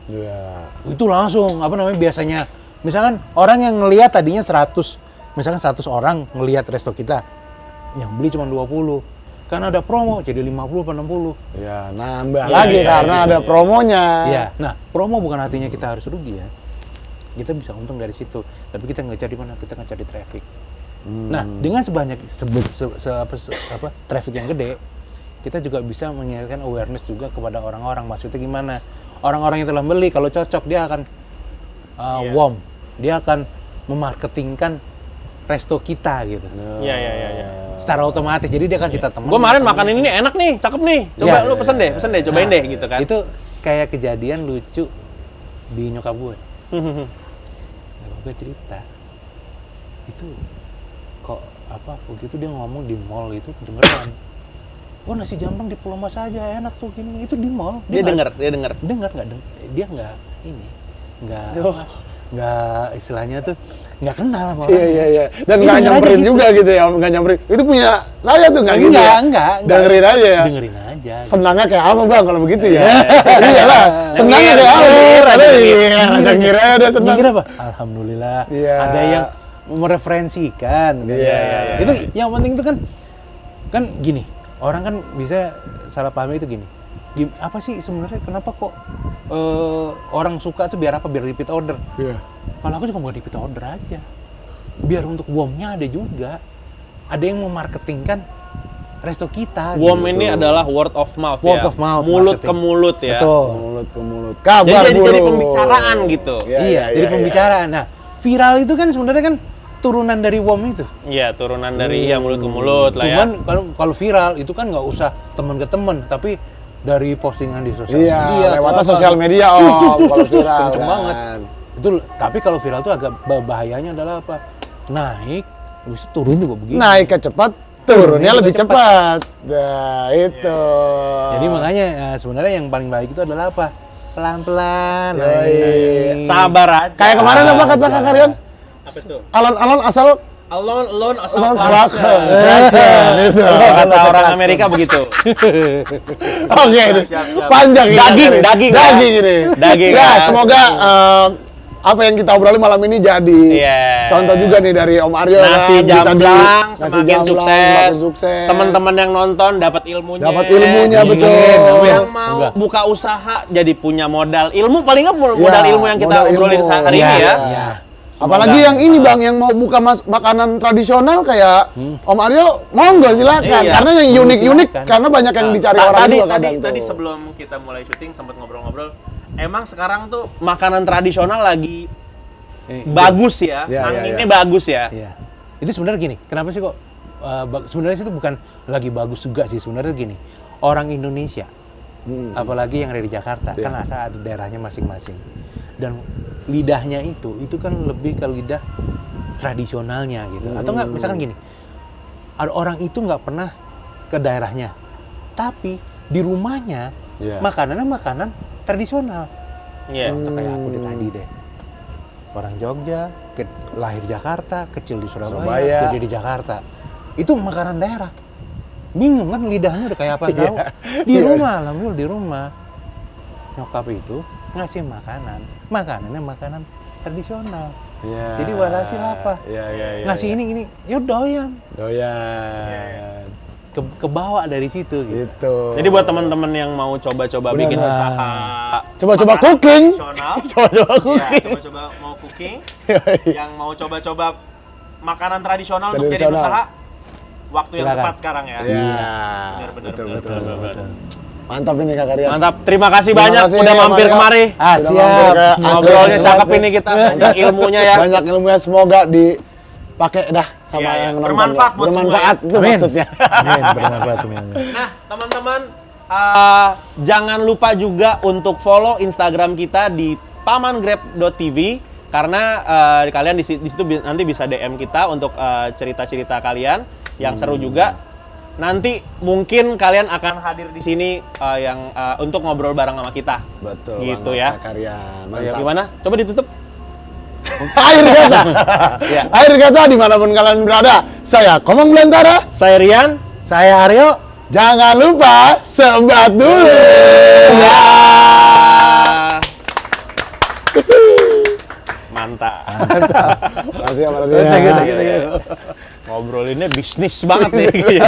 Speaker 4: Iya.
Speaker 2: Itu langsung, biasanya, misalkan orang yang ngelihat tadinya 100, misalkan 100 orang ngelihat resto kita, yang beli cuma 20. Karena ada promo, jadi 50 atau 60.
Speaker 4: Ya, nambah lagi karena ada promonya.
Speaker 2: Iya. Nah, promo bukan artinya kita harus rugi ya. Kita bisa untung dari situ. Tapi kita nggak cari mana, kita nggak cari traffic. Nah, dengan sebanyak traffic yang gede, kita juga bisa meningkatkan awareness juga kepada orang-orang. Maksudnya gimana? Orang-orang yang telah beli, kalau cocok dia akan warm. Dia akan memarketingkan resto kita gitu.
Speaker 1: Iya.
Speaker 2: Secara otomatis. Jadi dia akan cerita teman.
Speaker 1: Gue kemarin makan ini nih enak nih, cakep nih. Coba lu pesen deh, cobain deh gitu kan.
Speaker 2: Itu kayak kejadian lucu di nyokap gue. Nyokap gue cerita. Itu kok begitu dia ngomong di mall itu dengeran. Oh, nasi jamblang di Pulau Mas aja enak tuh gini. Itu di mall.
Speaker 1: Dia denger.
Speaker 2: Dengar nggak? Dia nggak ini. Nggak istilahnya tuh nggak kenal sama orang.
Speaker 4: Iya. Dan nggak nyamperin juga gitu ya, nggak nyamperin. Itu punya saya tuh nggak gitu ya.
Speaker 2: Enggak.
Speaker 4: Dengerin aja ya.
Speaker 2: Dengerin aja.
Speaker 4: Senangnya kayak apa Bang kalau begitu ya? Iyalah, senangnya kayak apa? Iya, kira udah senang.
Speaker 2: Kira apa? Alhamdulillah.
Speaker 4: Iya.
Speaker 2: Ada yang mereferensikan.
Speaker 4: Iya.
Speaker 2: Itu yang penting itu kan gini. Orang kan bisa salah pahami itu gini. Apa sih sebenarnya kenapa kok orang suka tuh biar apa? Biar repeat order.
Speaker 4: Iya.
Speaker 2: Kalau aku juga mau repeat order aja. Biar untuk warmnya ada juga. Ada yang memarketingkan resto kita.
Speaker 1: WOM
Speaker 2: gitu.
Speaker 1: ini adalah word of mouth
Speaker 2: Word
Speaker 1: ya.
Speaker 2: of mouth,
Speaker 1: Mulut
Speaker 2: marketing.
Speaker 1: ke mulut ya.
Speaker 2: Betul.
Speaker 4: Mulut ke mulut. Kabar
Speaker 1: Jadi
Speaker 4: burung.
Speaker 1: pembicaraan gitu.
Speaker 4: Iya,
Speaker 2: Iya, jadi pembicaraan. Nah, viral itu kan sebenarnya kan turunan dari WOM itu.
Speaker 1: Iya, turunan dari ya mulut ke mulut lah ya.
Speaker 2: Cuman kalau viral itu kan nggak usah teman ke teman, tapi dari postingan di sosial
Speaker 4: Iya,
Speaker 2: media.
Speaker 4: lewatnya
Speaker 2: atau
Speaker 4: sosial
Speaker 2: apa.
Speaker 4: media, kalau viral
Speaker 2: kenceng
Speaker 4: kan.
Speaker 2: banget. Itu tapi kalau viral itu agak bahayanya adalah apa? Naik, habis itu turun juga begini.
Speaker 4: Naiknya cepat, turunnya lebih cepat. Nah, itu.
Speaker 2: Jadi makanya sebenarnya yang paling baik itu adalah apa? Pelan-pelan.
Speaker 4: Yoi.
Speaker 2: naik.
Speaker 1: Sabar aja.
Speaker 4: Kayak kemarin apa kata Kak Karyan?
Speaker 1: Apa tuh?
Speaker 4: Alon-alon asal
Speaker 1: Alone asal
Speaker 4: asal
Speaker 1: Clarkson.
Speaker 4: Clarkson. Itu.
Speaker 1: Kata orang Amerika begitu.
Speaker 4: Oke, ini
Speaker 1: siap.
Speaker 4: panjang ini.
Speaker 1: Daging,
Speaker 4: Kak Karyan.
Speaker 1: daging,
Speaker 4: Daging
Speaker 1: ya.
Speaker 4: ini.
Speaker 1: Daging,
Speaker 4: Ya,
Speaker 1: ya.
Speaker 4: semoga apa yang kita obrolin malam ini jadi
Speaker 1: Iya.
Speaker 4: contoh juga nih dari Om Aryo
Speaker 1: Nasi
Speaker 4: kan, bisa
Speaker 1: jamblang
Speaker 4: nasi
Speaker 1: semakin
Speaker 4: jamblang
Speaker 1: sukses.
Speaker 4: semakin sukses.
Speaker 1: Teman-teman yang nonton dapat ilmunya.
Speaker 4: Dapat ilmunya,
Speaker 1: Iya.
Speaker 4: betul.
Speaker 1: Yang mau
Speaker 2: Enggak.
Speaker 1: buka usaha jadi punya modal ilmu, paling nggak modal
Speaker 4: Ya,
Speaker 1: ilmu yang kita
Speaker 4: modal
Speaker 1: obrolin
Speaker 4: ilmu.
Speaker 1: hari ini ya.
Speaker 2: Iya.
Speaker 4: Apalagi yang ini Bang, yang mau buka makanan tradisional kayak Om Aryo, monggo silakan.
Speaker 1: Iya.
Speaker 4: Karena yang unik-unik,
Speaker 2: Silakan.
Speaker 4: karena banyak yang dicari orang
Speaker 1: tadi,
Speaker 4: juga
Speaker 1: tadi,
Speaker 4: kadang
Speaker 1: tadi
Speaker 4: tuh.
Speaker 1: sebelum kita mulai syuting sempat ngobrol-ngobrol. Emang sekarang tuh makanan tradisional lagi bagus ya,
Speaker 4: Ya,
Speaker 1: anginnya
Speaker 4: ya.
Speaker 1: bagus ya.
Speaker 2: Iya. Itu sebenarnya gini, kenapa sih kok sebenarnya itu bukan lagi bagus juga sih sebenarnya gini. Orang Indonesia, apalagi yang dari Jakarta, kan asal ada daerahnya masing-masing. Dan lidahnya itu kan lebih ke lidah tradisionalnya gitu. Atau enggak misalkan gini. Ada orang itu nggak pernah ke daerahnya. Tapi di rumahnya
Speaker 4: Iya.
Speaker 2: makanannya makanan tradisional.
Speaker 1: Iya.
Speaker 2: Contoh kayak aku deh tadi deh. Orang Jogja, lahir Jakarta, kecil di
Speaker 4: Surabaya.
Speaker 2: Surabaya, gede di Jakarta. Itu makanan daerah. Bingung kan lidahnya udah kayak apa tahu. Di rumah, alhamdulillah di rumah. Nyokap itu ngasih makanan. Makanannya makanan tradisional.
Speaker 4: Iya.
Speaker 2: Jadi walhasil apa?
Speaker 4: Iya.
Speaker 2: Ngasih ini, ya doyan.
Speaker 4: Doyan.
Speaker 2: Kebawa dari situ gitu.
Speaker 4: Gitu.
Speaker 1: Jadi buat teman-teman yang mau coba-coba
Speaker 4: Benar.
Speaker 1: bikin usaha,
Speaker 4: Coba-coba
Speaker 1: makanan
Speaker 4: cooking.
Speaker 1: tradisional,
Speaker 4: Coba-coba
Speaker 1: ya,
Speaker 4: cooking.
Speaker 1: coba-coba mau cooking, yang mau coba-coba makanan tradisional untuk jadi
Speaker 4: Tradisional.
Speaker 1: usaha, waktu yang
Speaker 2: Silakan.
Speaker 1: tepat sekarang ya.
Speaker 4: Iya.
Speaker 1: Benar.
Speaker 4: Betul. Mantap ini Kak Karyan.
Speaker 1: Mantap, terima kasih
Speaker 4: Terima
Speaker 1: banyak
Speaker 4: kasih,
Speaker 1: udah
Speaker 4: Mario.
Speaker 1: mampir kemari.
Speaker 2: Ah,
Speaker 4: Sudah
Speaker 2: siap.
Speaker 4: mampir ke
Speaker 1: Ngobrolnya
Speaker 4: Anggrek
Speaker 1: cakep
Speaker 4: Selatan.
Speaker 1: ini kita, banyak ilmunya ya.
Speaker 4: Banyak ilmunya, semoga dipakai dah sama
Speaker 1: Iya, iya.
Speaker 4: yang nonton.
Speaker 1: Bermanfaat
Speaker 4: ya.
Speaker 1: buat
Speaker 4: Bermanfaat
Speaker 1: semua
Speaker 4: itu
Speaker 2: Amin.
Speaker 4: maksudnya.
Speaker 2: Amin, bermanfaat semuanya.
Speaker 1: Nah, teman-teman, jangan lupa juga untuk follow Instagram kita di pamangrab.tv karena kalian di situ nanti bisa DM kita untuk cerita-cerita kalian yang seru juga. Nanti mungkin kalian akan hadir di sini yang untuk ngobrol bareng sama kita.
Speaker 4: Betul.
Speaker 1: Gitu
Speaker 4: banget,
Speaker 1: ya.
Speaker 4: Kak Karyan. Mantap.
Speaker 1: Gimana? Coba ditutup.
Speaker 4: Akhir kata.
Speaker 1: Ya.
Speaker 4: Akhir kata dimanapun kalian berada. Saya Komang Belantara.
Speaker 1: Saya Rian.
Speaker 2: Saya Aryo.
Speaker 4: Jangan lupa sebat dulu. Ya.
Speaker 1: Mantap.
Speaker 4: Terima kasih ya, Pak Raditya.
Speaker 2: Thank you.
Speaker 1: Ngobrolinnya bisnis banget nih.